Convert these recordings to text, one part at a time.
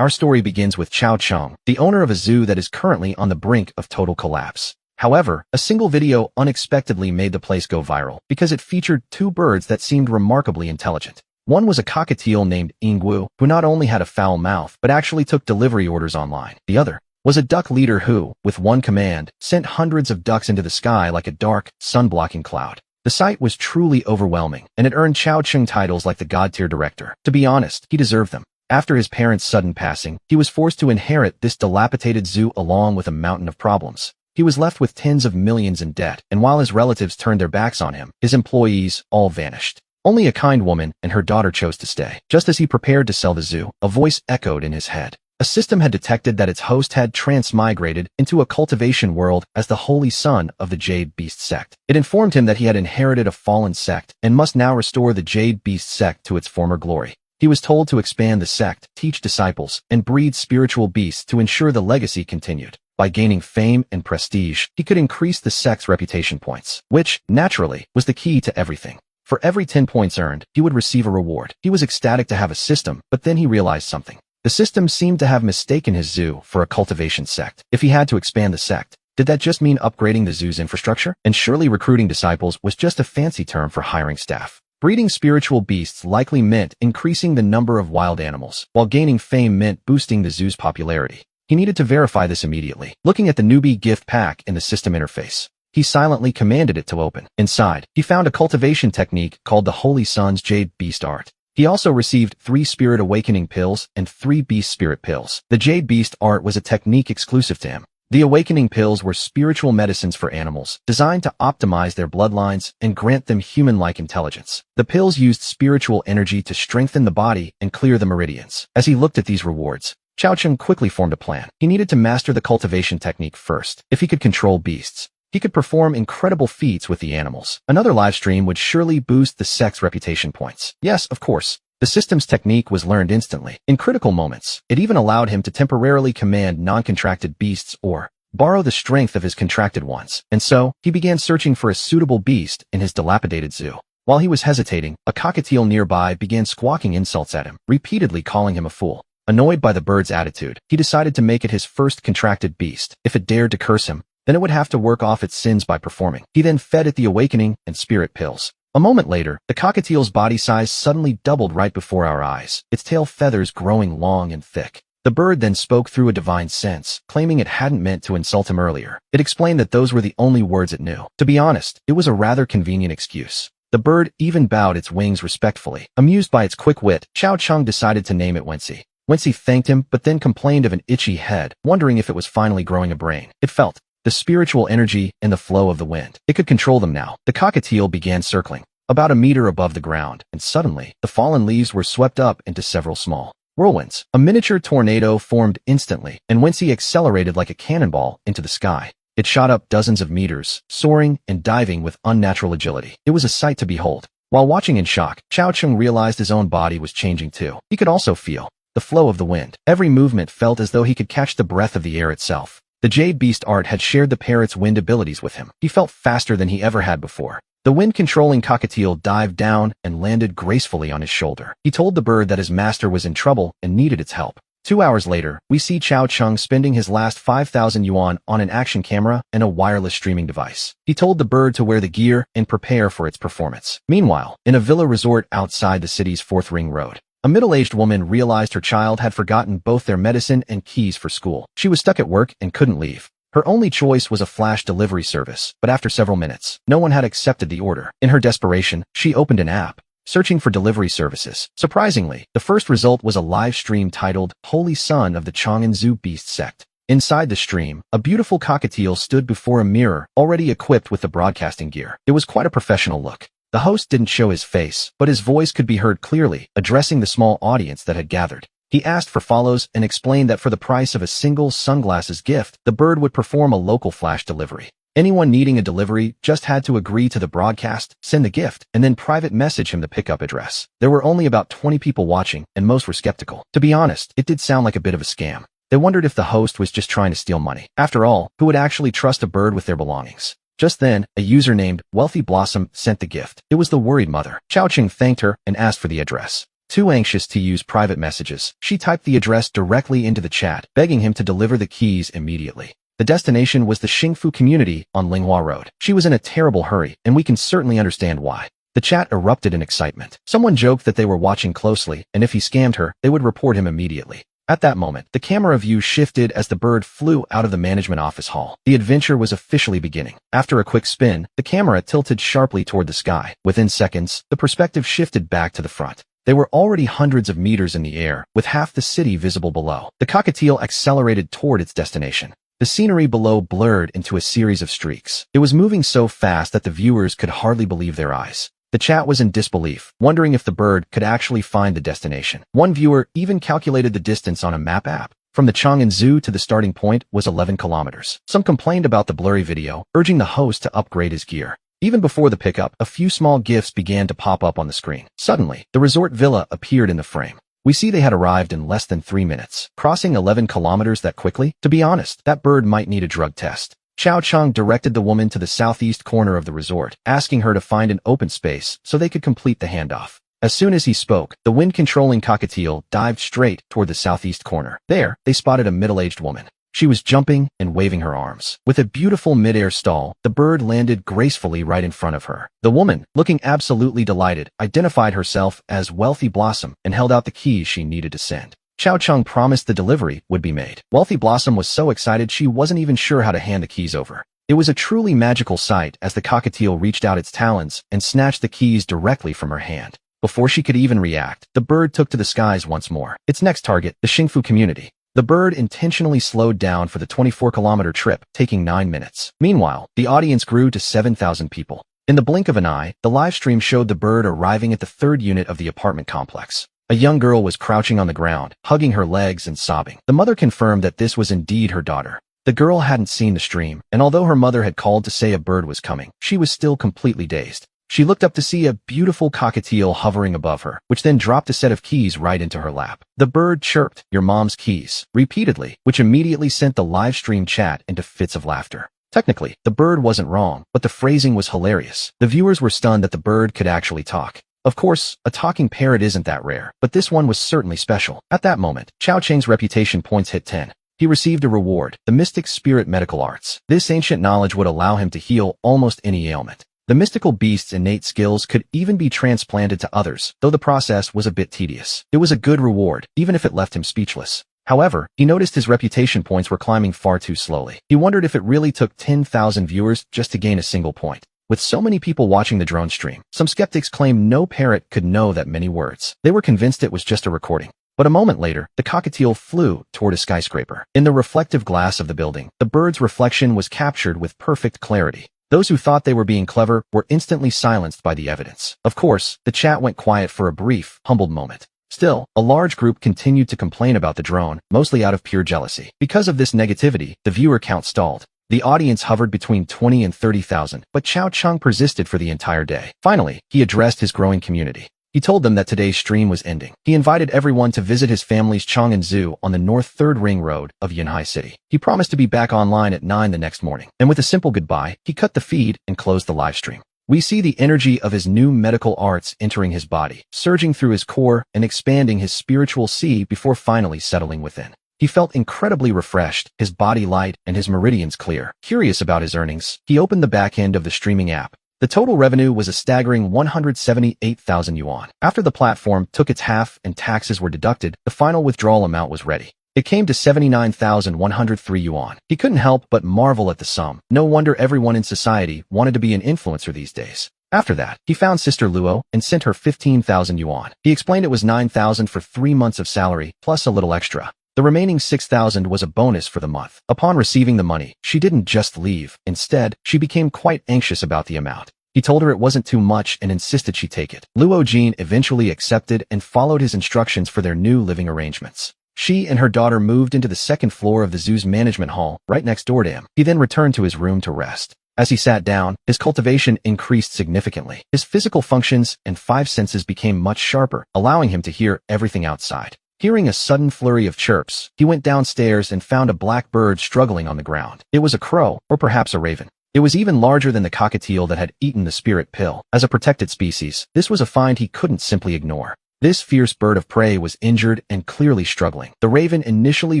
Our story begins with Chao Chung, the owner of a zoo that is currently on the brink of total collapse. However, a single video unexpectedly made the place go viral because it featured two birds that seemed remarkably intelligent. One was a cockatiel named Ingwu, who not only had a foul mouth, but actually took delivery orders online. The other was a duck leader who, with one command, sent hundreds of ducks into the sky like a dark, sun-blocking cloud. The sight was truly overwhelming, and it earned Chao Chung titles like the God-tier director. To be honest, he deserved them. After his parents' sudden passing, he was forced to inherit this dilapidated zoo along with a mountain of problems. He was left with tens of millions in debt, and while his relatives turned their backs on him, his employees all vanished. Only a kind woman and her daughter chose to stay. Just as he prepared to sell the zoo, a voice echoed in his head. A system had detected that its host had transmigrated into a cultivation world as the holy son of the Jade Beast sect. It informed him that he had inherited a fallen sect and must now restore the Jade Beast sect to its former glory. He was told to expand the sect, teach disciples, and breed spiritual beasts to ensure the legacy continued. By gaining fame and prestige, he could increase the sect's reputation points, which, naturally, was the key to everything. For every 10 points earned, he would receive a reward. He was ecstatic to have a system, but then he realized something. The system seemed to have mistaken his zoo for a cultivation sect. If he had to expand the sect, did that just mean upgrading the zoo's infrastructure? And surely recruiting disciples was just a fancy term for hiring staff. Breeding spiritual beasts likely meant increasing the number of wild animals, while gaining fame meant boosting the zoo's popularity. He needed to verify this immediately. Looking at the newbie gift pack in the system interface, he silently commanded it to open. Inside, he found a cultivation technique called the Holy Sun's Jade Beast Art. He also received 3 Spirit Awakening pills and 3 Beast Spirit pills. The Jade Beast Art was a technique exclusive to him. The Awakening pills were spiritual medicines for animals, designed to optimize their bloodlines and grant them human-like intelligence. The pills used spiritual energy to strengthen the body and clear the meridians. As he looked at these rewards, Chao Chung quickly formed a plan. He needed to master the cultivation technique first. If he could control beasts, he could perform incredible feats with the animals. Another live stream would surely boost the sect's reputation points. Yes, of course. The system's technique was learned instantly. In critical moments, it even allowed him to temporarily command non-contracted beasts or borrow the strength of his contracted ones. And so, he began searching for a suitable beast in his dilapidated zoo. While he was hesitating, a cockatiel nearby began squawking insults at him, repeatedly calling him a fool. Annoyed by the bird's attitude, he decided to make it his first contracted beast. If it dared to curse him, then it would have to work off its sins by performing. He then fed it the Awakening and Spirit pills. A moment later, the cockatiel's body size suddenly doubled right before our eyes, its tail feathers growing long and thick. The bird then spoke through a divine sense, claiming it hadn't meant to insult him earlier. It explained that those were the only words it knew. To be honest, it was a rather convenient excuse. The bird even bowed its wings respectfully. Amused by its quick wit, Chao Chung decided to name it Wensi. Wensi thanked him, but then complained of an itchy head, wondering if it was finally growing a brain. It felt the spiritual energy and the flow of the wind. It could control them now. The cockatiel began circling, about a meter above the ground, and suddenly, the fallen leaves were swept up into several small whirlwinds. A miniature tornado formed instantly, and Wensi accelerated like a cannonball into the sky. It shot up dozens of meters, soaring and diving with unnatural agility. It was a sight to behold. While watching in shock, Chao Chung realized his own body was changing too. He could also feel the flow of the wind. Every movement felt as though he could catch the breath of the air itself. The Jade Beast Art had shared the parrot's wind abilities with him. He felt faster than he ever had before. The wind-controlling cockatiel dived down and landed gracefully on his shoulder. He told the bird that his master was in trouble and needed its help. 2 hours later, we see Chao Chung spending his last 5,000 yuan on an action camera and a wireless streaming device. He told the bird to wear the gear and prepare for its performance. Meanwhile, in a villa resort outside the city's 4th Ring Road, a middle-aged woman realized her child had forgotten both their medicine and keys for school. She was stuck at work and couldn't leave. Her only choice was a flash delivery service, but after several minutes, no one had accepted the order. In her desperation, she opened an app, searching for delivery services. Surprisingly, the first result was a live stream titled Holy Son of the Chang'an Zoo Beast Sect. Inside the stream, a beautiful cockatiel stood before a mirror, already equipped with the broadcasting gear. It was quite a professional look. The host didn't show his face, but his voice could be heard clearly, addressing the small audience that had gathered. He asked for follows and explained that for the price of a single sunglasses gift, the bird would perform a local flash delivery. Anyone needing a delivery just had to agree to the broadcast, send the gift, and then private message him the pickup address. There were only about 20 people watching, and most were skeptical. To be honest, it did sound like a bit of a scam. They wondered if the host was just trying to steal money. After all, who would actually trust a bird with their belongings? Just then, a user named Wealthy Blossom sent the gift. It was the worried mother. Chao Chung thanked her and asked for the address. Too anxious to use private messages, she typed the address directly into the chat, begging him to deliver the keys immediately. The destination was the Xingfu community on Linghua Road. She was in a terrible hurry, and we can certainly understand why. The chat erupted in excitement. Someone joked that they were watching closely, and if he scammed her, they would report him immediately. At that moment, the camera view shifted as the bird flew out of the management office hall. The adventure was officially beginning. After a quick spin, the camera tilted sharply toward the sky. Within seconds, the perspective shifted back to the front. They were already hundreds of meters in the air, with half the city visible below. The cockatiel accelerated toward its destination. The scenery below blurred into a series of streaks. It was moving so fast that the viewers could hardly believe their eyes. The chat was in disbelief, wondering if the bird could actually find the destination. One viewer even calculated the distance on a map app. From the Chang'an Zoo to the starting point was 11 kilometers. Some complained about the blurry video, urging the host to upgrade his gear. Even before the pickup, a few small gifts began to pop up on the screen. Suddenly, the resort villa appeared in the frame. We see they had arrived in less than 3 minutes. Crossing 11 kilometers that quickly? To be honest, that bird might need a drug test. Xiao Chang directed the woman to the southeast corner of the resort, asking her to find an open space so they could complete the handoff. As soon as he spoke, the wind-controlling cockatiel dived straight toward the southeast corner. There, they spotted a middle-aged woman. She was jumping and waving her arms. With a beautiful mid-air stall, the bird landed gracefully right in front of her. The woman, looking absolutely delighted, identified herself as Wealthy Blossom and held out the keys she needed to send. Xiao Chang promised the delivery would be made. Wealthy Blossom was so excited she wasn't even sure how to hand the keys over. It was a truly magical sight as the cockatiel reached out its talons and snatched the keys directly from her hand. Before she could even react, the bird took to the skies once more. Its next target, the Xingfu community. The bird intentionally slowed down for the 24-kilometer trip, taking 9 minutes. Meanwhile, the audience grew to 7,000 people. In the blink of an eye, the live stream showed the bird arriving at the third unit of the apartment complex. A young girl was crouching on the ground, hugging her legs and sobbing. The mother confirmed that this was indeed her daughter. The girl hadn't seen the stream, and although her mother had called to say a bird was coming, she was still completely dazed. She looked up to see a beautiful cockatiel hovering above her, which then dropped a set of keys right into her lap. The bird chirped, "Your mom's keys," repeatedly, which immediately sent the live stream chat into fits of laughter. Technically, the bird wasn't wrong, but the phrasing was hilarious. The viewers were stunned that the bird could actually talk. Of course, a talking parrot isn't that rare, but this one was certainly special. At that moment, Chao Chang's reputation points hit 10. He received a reward, the Mystic Spirit Medical Arts. This ancient knowledge would allow him to heal almost any ailment. The mystical beast's innate skills could even be transplanted to others, though the process was a bit tedious. It was a good reward, even if it left him speechless. However, he noticed his reputation points were climbing far too slowly. He wondered if it really took 10,000 viewers just to gain a single point. With so many people watching the drone stream, some skeptics claimed no parrot could know that many words. They were convinced it was just a recording. But a moment later, the cockatiel flew toward a skyscraper. In the reflective glass of the building, the bird's reflection was captured with perfect clarity. Those who thought they were being clever were instantly silenced by the evidence. Of course, the chat went quiet for a brief, humbled moment. Still, a large group continued to complain about the drone, mostly out of pure jealousy. Because of this negativity, the viewer count stalled. The audience hovered between 20 and 30,000, but Chao Chang persisted for the entire day. Finally, he addressed his growing community. He told them that today's stream was ending. He invited everyone to visit his family's Chang'an Zoo on the North 3rd Ring Road of Yunhai City. He promised to be back online at 9 the next morning. And with a simple goodbye, he cut the feed and closed the live stream. We see the energy of his new medical arts entering his body, surging through his core and expanding his spiritual sea before finally settling within. He felt incredibly refreshed, his body light, and his meridians clear. Curious about his earnings, he opened the back end of the streaming app. The total revenue was a staggering 178,000 yuan. After the platform took its half and taxes were deducted, the final withdrawal amount was ready. It came to 79,103 yuan. He couldn't help but marvel at the sum. No wonder everyone in society wanted to be an influencer these days. After that, he found Sister Luo and sent her 15,000 yuan. He explained it was 9,000 for 3 months of salary, plus a little extra. The remaining 6,000 was a bonus for the month. Upon receiving the money, she didn't just leave. Instead, she became quite anxious about the amount. He told her it wasn't too much and insisted she take it. Luo Jin eventually accepted and followed his instructions for their new living arrangements. She and her daughter moved into the second floor of the zoo's management hall, right next door to him. He then returned to his room to rest. As he sat down, his cultivation increased significantly. His physical functions and 5 senses became much sharper, allowing him to hear everything outside. Hearing a sudden flurry of chirps, he went downstairs and found a black bird struggling on the ground. It was a crow, or perhaps a raven. It was even larger than the cockatiel that had eaten the spirit pill. As a protected species, this was a find he couldn't simply ignore. This fierce bird of prey was injured and clearly struggling. The raven initially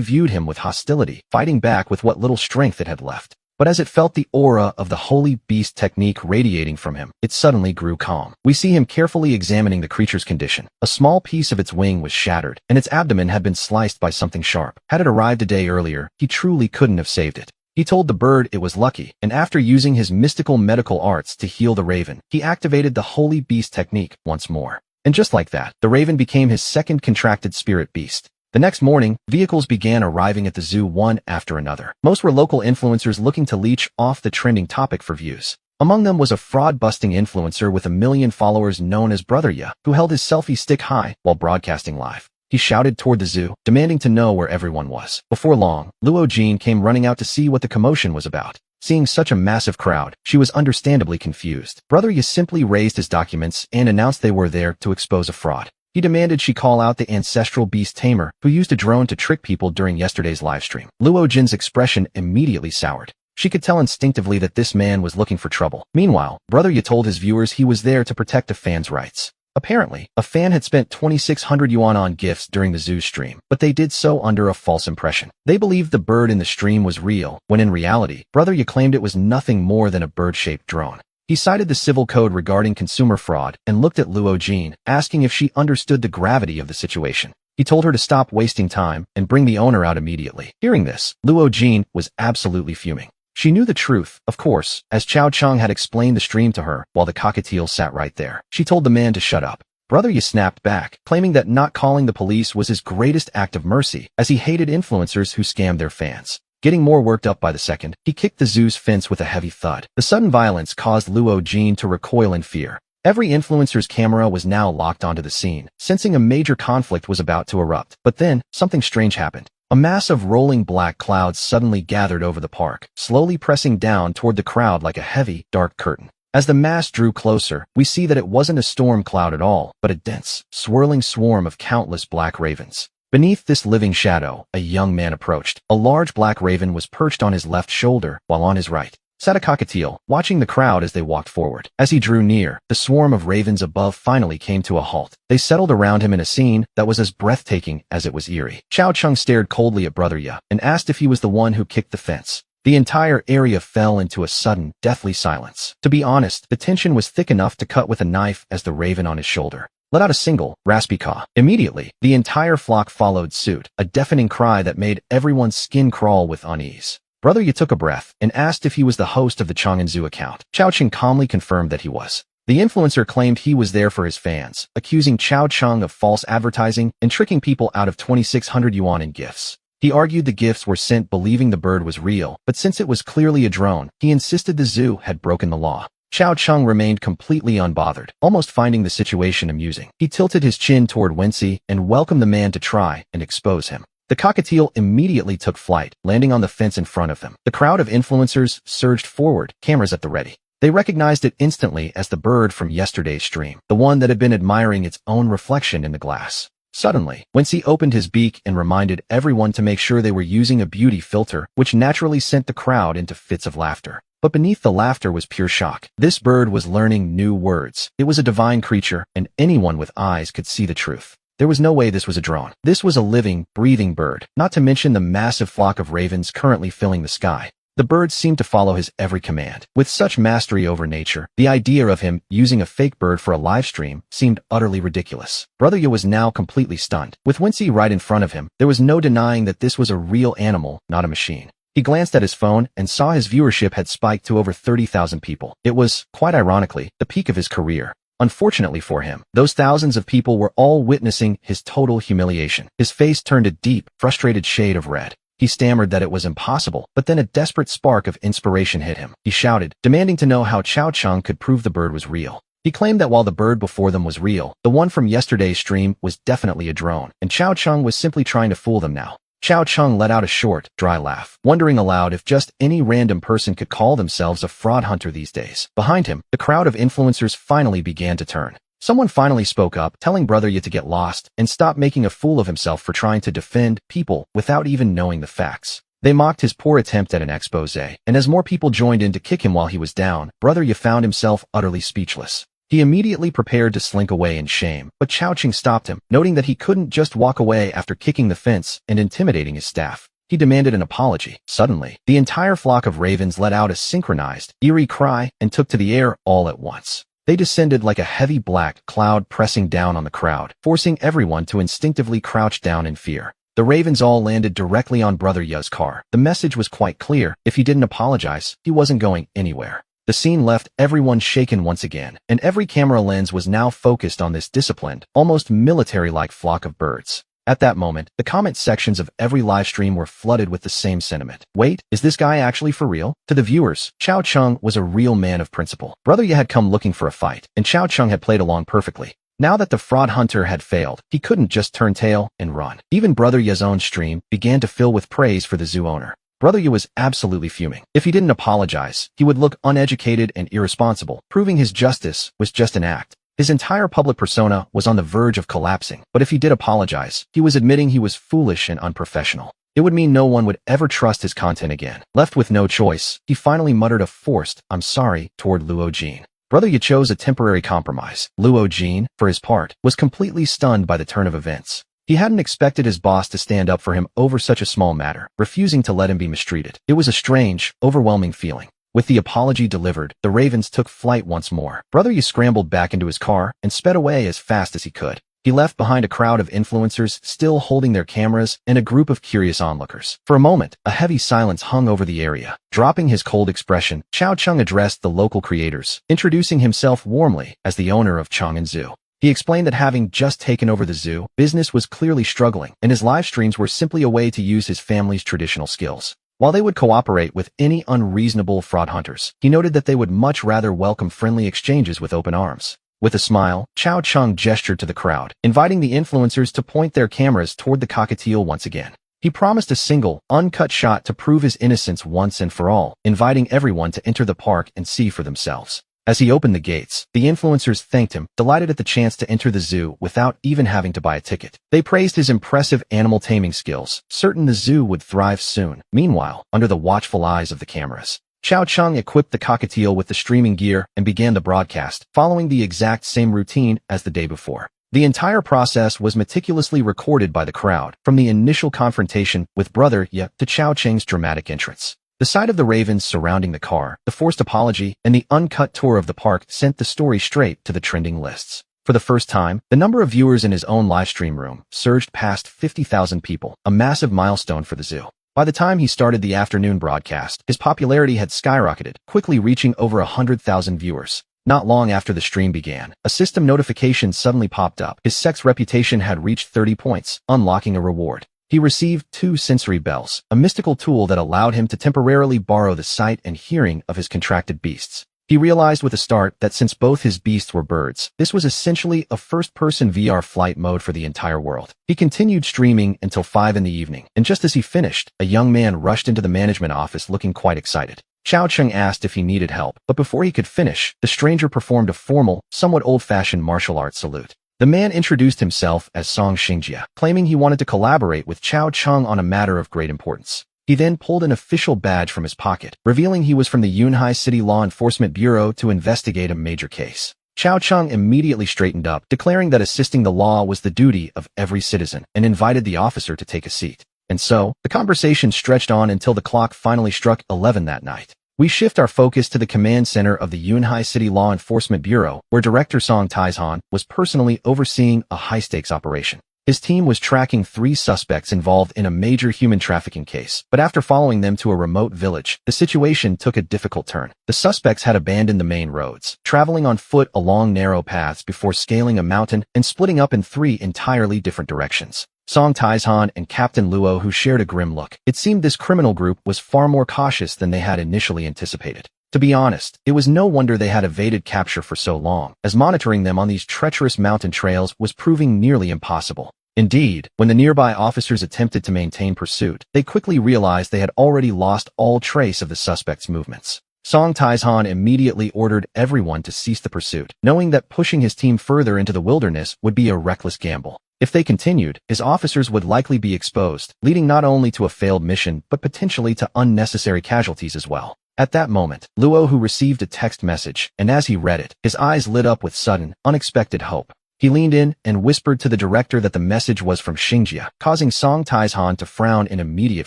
viewed him with hostility, fighting back with what little strength it had left. But as it felt the aura of the holy beast technique radiating from him, it suddenly grew calm. We see him carefully examining the creature's condition. A small piece of its wing was shattered, and its abdomen had been sliced by something sharp. Had it arrived a day earlier, he truly couldn't have saved it. He told the bird it was lucky, and after using his mystical medical arts to heal the raven, he activated the holy beast technique once more. And just like that, the raven became his second contracted spirit beast. The next morning, vehicles began arriving at the zoo one after another. Most were local influencers looking to leech off the trending topic for views. Among them was a fraud-busting influencer with 1 million followers known as Brother Ya, who held his selfie stick high while broadcasting live. He shouted toward the zoo, demanding to know where everyone was. Before long, Luo Jin came running out to see what the commotion was about. Seeing such a massive crowd, she was understandably confused. Brother Ya simply raised his documents and announced they were there to expose a fraud. He demanded she call out the ancestral beast tamer who used a drone to trick people during yesterday's livestream. Luo Jin's expression immediately soured. She could tell instinctively that this man was looking for trouble. Meanwhile, Brother Ye told his viewers he was there to protect a fan's rights. Apparently, a fan had spent 2,600 yuan on gifts during the zoo stream, but they did so under a false impression. They believed the bird in the stream was real, when in reality, Brother Ye claimed it was nothing more than a bird-shaped drone. He cited the civil code regarding consumer fraud and looked at Luo Jin, asking if she understood the gravity of the situation. He told her to stop wasting time and bring the owner out immediately. Hearing this, Luo Jin was absolutely fuming. She knew the truth, of course, as Chao Cheng had explained the stream to her while the cockatiel sat right there. She told the man to shut up. Brother Ye snapped back, claiming that not calling the police was his greatest act of mercy, as he hated influencers who scammed their fans. Getting more worked up by the second, he kicked the zoo's fence with a heavy thud. The sudden violence caused Luo Jin to recoil in fear. Every influencer's camera was now locked onto the scene, sensing a major conflict was about to erupt. But then, something strange happened. A mass of rolling black clouds suddenly gathered over the park, slowly pressing down toward the crowd like a heavy, dark curtain. As the mass drew closer, we see that it wasn't a storm cloud at all, but a dense, swirling swarm of countless black ravens. Beneath this living shadow, a young man approached. A large black raven was perched on his left shoulder, while on his right sat a cockatiel, watching the crowd as they walked forward. As he drew near, the swarm of ravens above finally came to a halt. They settled around him in a scene that was as breathtaking as it was eerie. Chao Cheng stared coldly at Brother Ye and asked if he was the one who kicked the fence. The entire area fell into a sudden, deathly silence. To be honest, the tension was thick enough to cut with a knife as the raven on his shoulder let out a single, raspy caw. Immediately, the entire flock followed suit, a deafening cry that made everyone's skin crawl with unease. Brother Ye took a breath and asked if he was the host of the Chang'an Zoo account. Chao Cheng calmly confirmed that he was. The influencer claimed he was there for his fans, accusing Chao Cheng of false advertising and tricking people out of 2,600 yuan in gifts. He argued the gifts were sent believing the bird was real, but since it was clearly a drone, he insisted the zoo had broken the law. Chao Cheng remained completely unbothered, almost finding the situation amusing. He tilted his chin toward Wency and welcomed the man to try and expose him. The cockatiel immediately took flight, landing on the fence in front of them. The crowd of influencers surged forward, cameras at the ready. They recognized it instantly as the bird from yesterday's stream, the one that had been admiring its own reflection in the glass. Suddenly, Wency opened his beak and reminded everyone to make sure they were using a beauty filter, which naturally sent the crowd into fits of laughter. But beneath the laughter was pure shock. This bird was learning new words. It was a divine creature, and anyone with eyes could see the truth. There was no way this was a drone. This was a living, breathing bird, not to mention the massive flock of ravens currently filling the sky. The bird seemed to follow his every command. With such mastery over nature, the idea of him using a fake bird for a live stream seemed utterly ridiculous. Brother Ye was now completely stunned. With Wency right in front of him, there was no denying that this was a real animal, not a machine. He glanced at his phone and saw his viewership had spiked to over 30,000 people. It was, quite ironically, the peak of his career. Unfortunately for him, those thousands of people were all witnessing his total humiliation. His face turned a deep, frustrated shade of red. He stammered that it was impossible, but then a desperate spark of inspiration hit him. He shouted, demanding to know how Chao Cheng could prove the bird was real. He claimed that while the bird before them was real, the one from yesterday's stream was definitely a drone, and Chao Cheng was simply trying to fool them now. Chao Cheng let out a short, dry laugh, wondering aloud if just any random person could call themselves a fraud hunter these days. Behind him, the crowd of influencers finally began to turn. Someone finally spoke up, telling Brother Ye to get lost and stop making a fool of himself for trying to defend people without even knowing the facts. They mocked his poor attempt at an expose, and as more people joined in to kick him while he was down, Brother Ye found himself utterly speechless. He immediately prepared to slink away in shame, but Chao Cheng stopped him, noting that he couldn't just walk away after kicking the fence and intimidating his staff. He demanded an apology. Suddenly, the entire flock of ravens let out a synchronized, eerie cry and took to the air all at once. They descended like a heavy black cloud pressing down on the crowd, forcing everyone to instinctively crouch down in fear. The ravens all landed directly on Brother Ya's car. The message was quite clear. If he didn't apologize, he wasn't going anywhere. The scene left everyone shaken once again, and every camera lens was now focused on this disciplined, almost military-like flock of birds. At that moment, the comment sections of every livestream were flooded with the same sentiment. Wait, is this guy actually for real? To the viewers, Chao Cheng was a real man of principle. Brother Ya had come looking for a fight, and Chao Cheng had played along perfectly. Now that the fraud hunter had failed, he couldn't just turn tail and run. Even Brother Ya's own stream began to fill with praise for the zoo owner. Brother Ya was absolutely fuming. If he didn't apologize, he would look uneducated and irresponsible, proving his justice was just an act. His entire public persona was on the verge of collapsing, but if he did apologize, he was admitting he was foolish and unprofessional. It would mean no one would ever trust his content again. Left with no choice, he finally muttered a forced, "I'm sorry," toward Luo Jin. Brother Ya chose a temporary compromise. Luo Jin, for his part, was completely stunned by the turn of events. He hadn't expected his boss to stand up for him over such a small matter, refusing to let him be mistreated. It was a strange, overwhelming feeling. With the apology delivered, the ravens took flight once more. Brother Yi scrambled back into his car and sped away as fast as he could. He left behind a crowd of influencers still holding their cameras and a group of curious onlookers. For a moment, a heavy silence hung over the area. Dropping his cold expression, Chao Cheng addressed the local creators, introducing himself warmly as the owner of Chang'an Zoo. He explained that having just taken over the zoo, business was clearly struggling, and his live streams were simply a way to use his family's traditional skills. While they would cooperate with any unreasonable fraud hunters, he noted that they would much rather welcome friendly exchanges with open arms. With a smile, Chao Cheng gestured to the crowd, inviting the influencers to point their cameras toward the cockatiel once again. He promised a single, uncut shot to prove his innocence once and for all, inviting everyone to enter the park and see for themselves. As he opened the gates, the influencers thanked him, delighted at the chance to enter the zoo without even having to buy a ticket. They praised his impressive animal taming skills, certain the zoo would thrive soon. Meanwhile, under the watchful eyes of the cameras, Chao Cheng equipped the cockatiel with the streaming gear and began the broadcast, following the exact same routine as the day before. The entire process was meticulously recorded by the crowd, from the initial confrontation with Brother Ye to Chao Cheng's dramatic entrance. The sight of the ravens surrounding the car, the forced apology, and the uncut tour of the park sent the story straight to the trending lists. For the first time, the number of viewers in his own livestream room surged past 50,000 people, a massive milestone for the zoo. By the time he started the afternoon broadcast, his popularity had skyrocketed, quickly reaching over 100,000 viewers. Not long after the stream began, a system notification suddenly popped up. His sex reputation had reached 30 points, unlocking a reward. He received 2 sensory bells, a mystical tool that allowed him to temporarily borrow the sight and hearing of his contracted beasts. He realized with a start that since both his beasts were birds, this was essentially a first-person VR flight mode for the entire world. He continued streaming until 5 in the evening, and just as he finished, a young man rushed into the management office looking quite excited. Chao Cheng asked if he needed help, but before he could finish, the stranger performed a formal, somewhat old-fashioned martial arts salute. The man introduced himself as Song Xingjie, claiming he wanted to collaborate with Chao Cheng on a matter of great importance. He then pulled an official badge from his pocket, revealing he was from the Yunhai City Law Enforcement Bureau to investigate a major case. Chao Cheng immediately straightened up, declaring that assisting the law was the duty of every citizen, and invited the officer to take a seat. And so, the conversation stretched on until the clock finally struck 11 that night. We shift our focus to the command center of the Yunhai City Law Enforcement Bureau, where Director Song Taizhan was personally overseeing a high-stakes operation. His team was tracking 3 suspects involved in a major human trafficking case, but after following them to a remote village, the situation took a difficult turn. The suspects had abandoned the main roads, traveling on foot along narrow paths before scaling a mountain and splitting up in 3 entirely different directions. Song Taizhan and Captain Luo, who shared a grim look. It seemed this criminal group was far more cautious than they had initially anticipated. To be honest, it was no wonder they had evaded capture for so long, as monitoring them on these treacherous mountain trails was proving nearly impossible. Indeed, when the nearby officers attempted to maintain pursuit, they quickly realized they had already lost all trace of the suspects' movements. Song Taizhan immediately ordered everyone to cease the pursuit, knowing that pushing his team further into the wilderness would be a reckless gamble. If they continued, his officers would likely be exposed, leading not only to a failed mission but potentially to unnecessary casualties as well. At that moment, Luo who received a text message, and as he read it, his eyes lit up with sudden, unexpected hope. He leaned in and whispered to the director that the message was from Xingjia, causing Song Taizhan to frown in immediate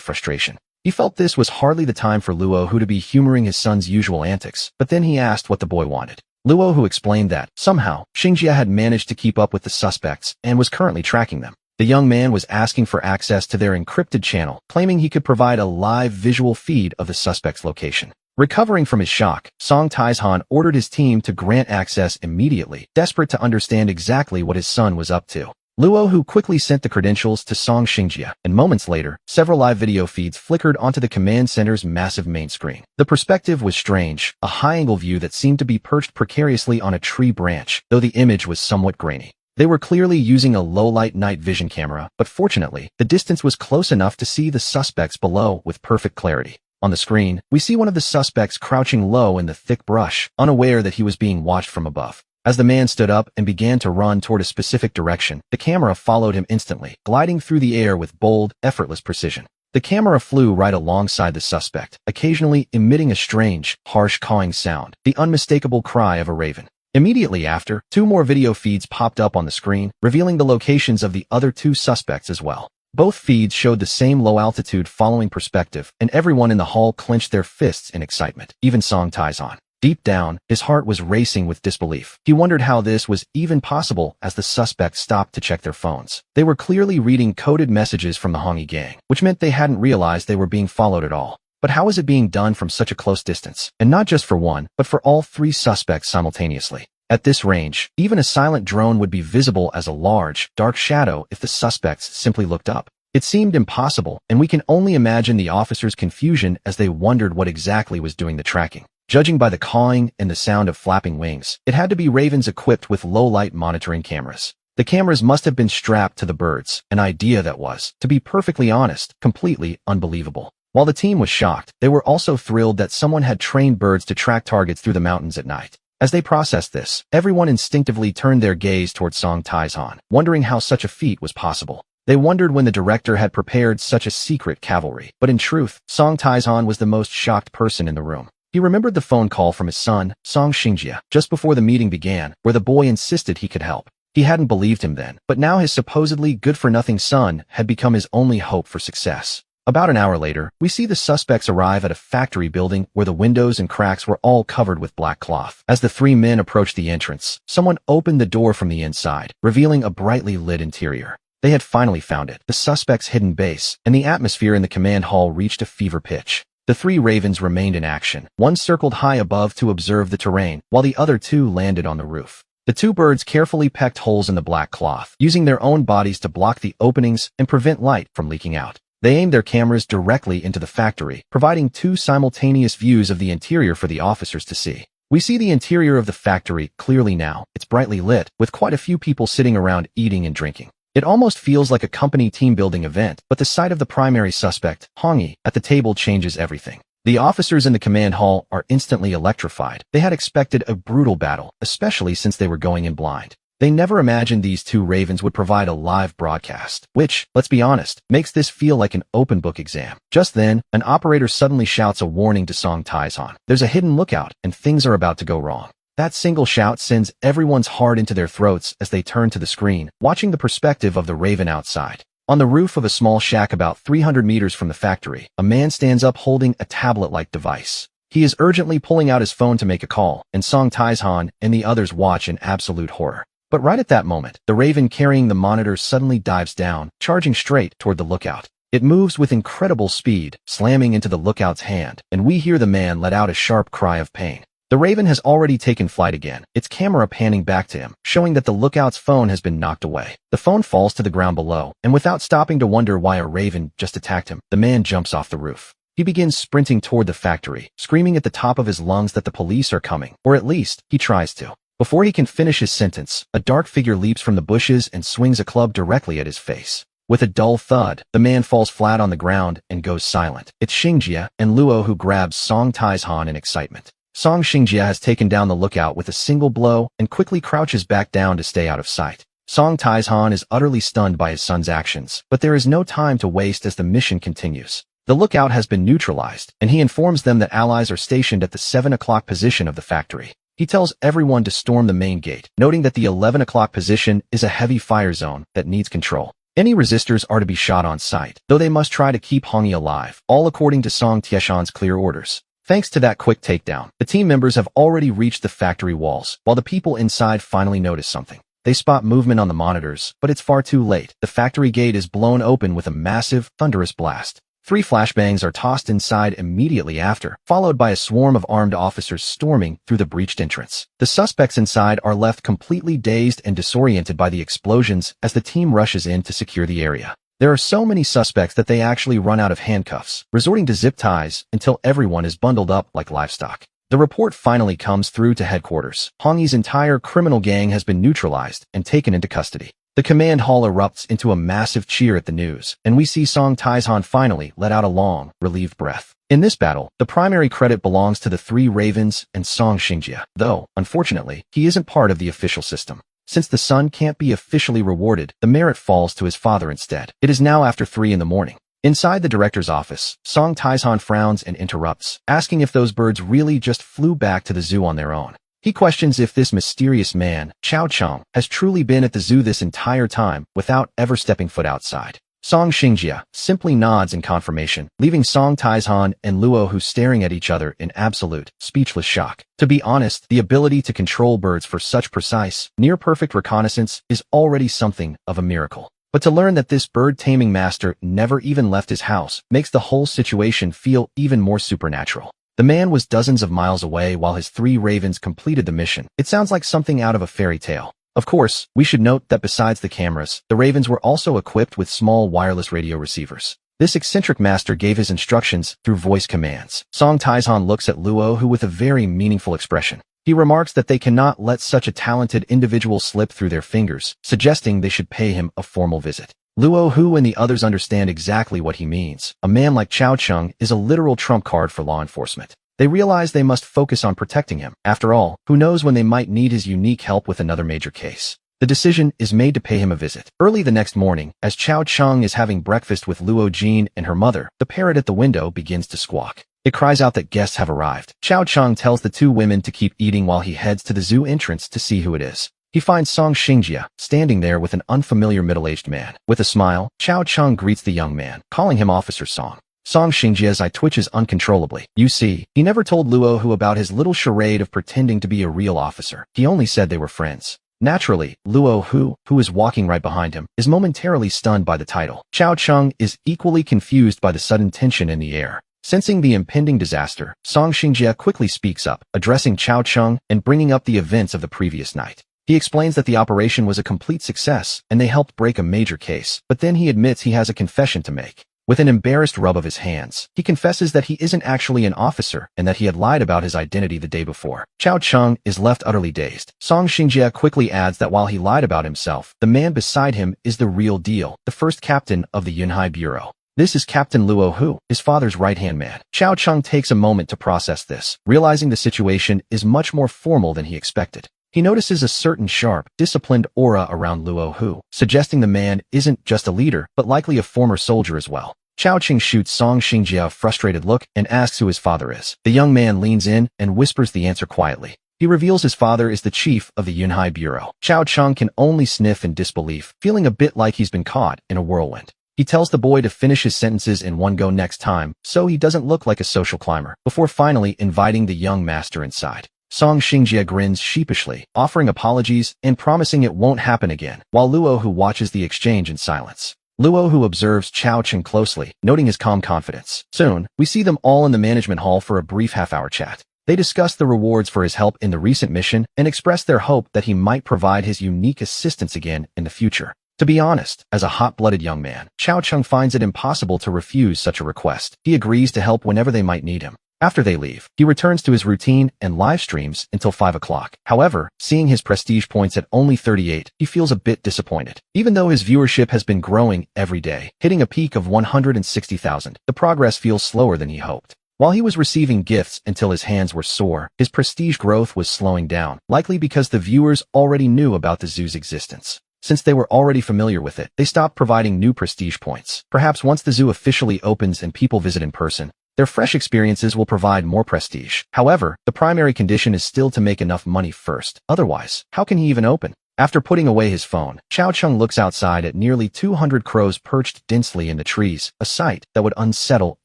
frustration. He felt this was hardly the time for Luo who to be humoring his son's usual antics, but then he asked what the boy wanted. Luo who explained that, somehow, Xingjia had managed to keep up with the suspects and was currently tracking them. The young man was asking for access to their encrypted channel, claiming he could provide a live visual feed of the suspect's location. Recovering from his shock, Song Taizhan ordered his team to grant access immediately, desperate to understand exactly what his son was up to. Luo who quickly sent the credentials to Song Xingjia, and moments later, several live video feeds flickered onto the command center's massive main screen. The perspective was strange, a high-angle view that seemed to be perched precariously on a tree branch, though the image was somewhat grainy. They were clearly using a low-light night vision camera, but fortunately, the distance was close enough to see the suspects below with perfect clarity. On the screen, we see one of the suspects crouching low in the thick brush, unaware that he was being watched from above. As the man stood up and began to run toward a specific direction, the camera followed him instantly, gliding through the air with bold, effortless precision. The camera flew right alongside the suspect, occasionally emitting a strange, harsh cawing sound, the unmistakable cry of a raven. Immediately after, 2 more video feeds popped up on the screen, revealing the locations of the other 2 suspects as well. Both feeds showed the same low-altitude following perspective, and everyone in the hall clenched their fists in excitement, even Song Taizhan. Deep down, his heart was racing with disbelief. He wondered how this was even possible as the suspects stopped to check their phones. They were clearly reading coded messages from the Hongi gang, which meant they hadn't realized they were being followed at all. But how was it being done from such a close distance? And not just for one, but for all 3 suspects simultaneously. At this range, even a silent drone would be visible as a large, dark shadow if the suspects simply looked up. It seemed impossible, and we can only imagine the officers' confusion as they wondered what exactly was doing the tracking. Judging by the cawing and the sound of flapping wings, it had to be ravens equipped with low-light monitoring cameras. The cameras must have been strapped to the birds, an idea that was, to be perfectly honest, completely unbelievable. While the team was shocked, they were also thrilled that someone had trained birds to track targets through the mountains at night. As they processed this, everyone instinctively turned their gaze toward Song Taizhan, wondering how such a feat was possible. They wondered when the director had prepared such a secret cavalry, but in truth, Song Taizhan was the most shocked person in the room. He remembered the phone call from his son, Song Xingjia, just before the meeting began, where the boy insisted he could help. He hadn't believed him then, but now his supposedly good-for-nothing son had become his only hope for success. About an hour later, we see the suspects arrive at a factory building where the windows and cracks were all covered with black cloth. As the 3 men approached the entrance, someone opened the door from the inside, revealing a brightly lit interior. They had finally found it, the suspect's hidden base, and the atmosphere in the command hall reached a fever pitch. The 3 ravens remained in action. One circled high above to observe the terrain, while the other 2 landed on the roof. The 2 birds carefully pecked holes in the black cloth, using their own bodies to block the openings and prevent light from leaking out. They aimed their cameras directly into the factory, providing 2 simultaneous views of the interior for the officers to see. We see the interior of the factory clearly now. It's brightly lit, with quite a few people sitting around eating and drinking. It almost feels like a company team-building event, but the sight of the primary suspect, Hongi, at the table changes everything. The officers in the command hall are instantly electrified. They had expected a brutal battle, especially since they were going in blind. They never imagined these 2 ravens would provide a live broadcast, which, let's be honest, makes this feel like an open book exam. Just then, an operator suddenly shouts a warning to Song Taizhan. There's a hidden lookout, and things are about to go wrong. That single shout sends everyone's heart into their throats as they turn to the screen, watching the perspective of the raven outside. On the roof of a small shack about 300 meters from the factory, a man stands up holding a tablet-like device. He is urgently pulling out his phone to make a call, and Song Taizhan and the others watch in absolute horror. But right at that moment, the raven carrying the monitor suddenly dives down, charging straight toward the lookout. It moves with incredible speed, slamming into the lookout's hand, and we hear the man let out a sharp cry of pain. The raven has already taken flight again, its camera panning back to him, showing that the lookout's phone has been knocked away. The phone falls to the ground below, and without stopping to wonder why a raven just attacked him, the man jumps off the roof. He begins sprinting toward the factory, screaming at the top of his lungs that the police are coming, or at least, he tries to. Before he can finish his sentence, a dark figure leaps from the bushes and swings a club directly at his face. With a dull thud, the man falls flat on the ground and goes silent. It's Xingjia and Luo who grabs Song Taizhan in excitement. Song Xingjia has taken down the lookout with a single blow and quickly crouches back down to stay out of sight. Song Taizhan is utterly stunned by his son's actions, but there is no time to waste as the mission continues. The lookout has been neutralized, and he informs them that allies are stationed at the 7 o'clock position of the factory. He tells everyone to storm the main gate, noting that the 11 o'clock position is a heavy fire zone that needs control. Any resistors are to be shot on sight, though they must try to keep Hongyi alive, all according to Song Tieshan's clear orders. Thanks to that quick takedown, the team members have already reached the factory walls, while the people inside finally notice something. They spot movement on the monitors, but it's far too late. The factory gate is blown open with a massive, thunderous blast. 3 flashbangs are tossed inside immediately after, followed by a swarm of armed officers storming through the breached entrance. The suspects inside are left completely dazed and disoriented by the explosions as the team rushes in to secure the area. There are so many suspects that they actually run out of handcuffs, resorting to zip ties until everyone is bundled up like livestock. The report finally comes through to headquarters. Hongyi's entire criminal gang has been neutralized and taken into custody. The command hall erupts into a massive cheer at the news, and we see Song Taizhan finally let out a long, relieved breath. In this battle, the primary credit belongs to the 3 Ravens and Song Xingjie, though, unfortunately, he isn't part of the official system. Since the son can't be officially rewarded, the merit falls to his father instead. It is now after 3 in the morning. Inside the director's office, Song Taizhan frowns and interrupts, asking if those birds really just flew back to the zoo on their own. He questions if this mysterious man, Chao Cheng, has truly been at the zoo this entire time without ever stepping foot outside. Song Xingjie simply nods in confirmation, leaving Song Taizhan and Luo Hu staring at each other in absolute, speechless shock. To be honest, the ability to control birds for such precise, near-perfect reconnaissance is already something of a miracle. But to learn that this bird-taming master never even left his house makes the whole situation feel even more supernatural. The man was dozens of miles away while his 3 ravens completed the mission. It sounds like something out of a fairy tale. Of course, we should note that besides the cameras, the ravens were also equipped with small wireless radio receivers. This eccentric master gave his instructions through voice commands. Song Taizhan looks at Luo Hu with a very meaningful expression. He remarks that they cannot let such a talented individual slip through their fingers, suggesting they should pay him a formal visit. Luo Hu and the others understand exactly what he means. A man like Chao Cheng is a literal trump card for law enforcement. They realize they must focus on protecting him. After all, who knows when they might need his unique help with another major case. The decision is made to pay him a visit. Early the next morning, as Chao Cheng is having breakfast with Luo Jin and her mother, the parrot at the window begins to squawk. It cries out that guests have arrived. Chao Cheng tells the 2 women to keep eating while he heads to the zoo entrance to see who it is. He finds Song Xingjie standing there with an unfamiliar middle-aged man. With a smile, Chao Cheng greets the young man, calling him Officer Song. Song Xingjie's eye twitches uncontrollably. You see, he never told Luo Hu about his little charade of pretending to be a real officer. He only said they were friends. Naturally, Luo Hu, who is walking right behind him, is momentarily stunned by the title. Chao Cheng is equally confused by the sudden tension in the air. Sensing the impending disaster, Song Xingjie quickly speaks up, addressing Chao Cheng and bringing up the events of the previous night. He explains that the operation was a complete success and they helped break a major case, but then he admits he has a confession to make. With an embarrassed rub of his hands, he confesses that he isn't actually an officer and that he had lied about his identity the day before. Chao Cheng is left utterly dazed. Song Xingjie quickly adds that while he lied about himself, the man beside him is the real deal, the first captain of the Yunhai Bureau. This is Captain Luo Hu, his father's right-hand man. Chao Cheng takes a moment to process this, realizing the situation is much more formal than he expected. He notices a certain sharp, disciplined aura around Luo Hu, suggesting the man isn't just a leader, but likely a former soldier as well. Chao Cheng shoots Song Xingjie a frustrated look and asks who his father is. The young man leans in and whispers the answer quietly. He reveals his father is the chief of the Yunhai Bureau. Chao Cheng can only sniff in disbelief, feeling a bit like he's been caught in a whirlwind. He tells the boy to finish his sentences in one go next time, so he doesn't look like a social climber, before finally inviting the young master inside. Song Xingjie grins sheepishly, offering apologies and promising it won't happen again, while Luo Hu watches the exchange in silence. Luo Hu observes Chao Cheng closely, noting his calm confidence. Soon, we see them all in the management hall for a brief half-hour chat. They discuss the rewards for his help in the recent mission and express their hope that he might provide his unique assistance again in the future. To be honest, as a hot-blooded young man, Chao Cheng finds it impossible to refuse such a request. He agrees to help whenever they might need him. After they leave, he returns to his routine and live streams until 5 o'clock. However, seeing his prestige points at only 38, he feels a bit disappointed. Even though his viewership has been growing every day, hitting a peak of 160,000, the progress feels slower than he hoped. While he was receiving gifts until his hands were sore, his prestige growth was slowing down, likely because the viewers already knew about the zoo's existence. Since they were already familiar with it, they stopped providing new prestige points. Perhaps once the zoo officially opens and people visit in person, their fresh experiences will provide more prestige. However, the primary condition is still to make enough money first. Otherwise, how can he even open? After putting away his phone, Chao Chung looks outside at nearly 200 crows perched densely in the trees, a sight that would unsettle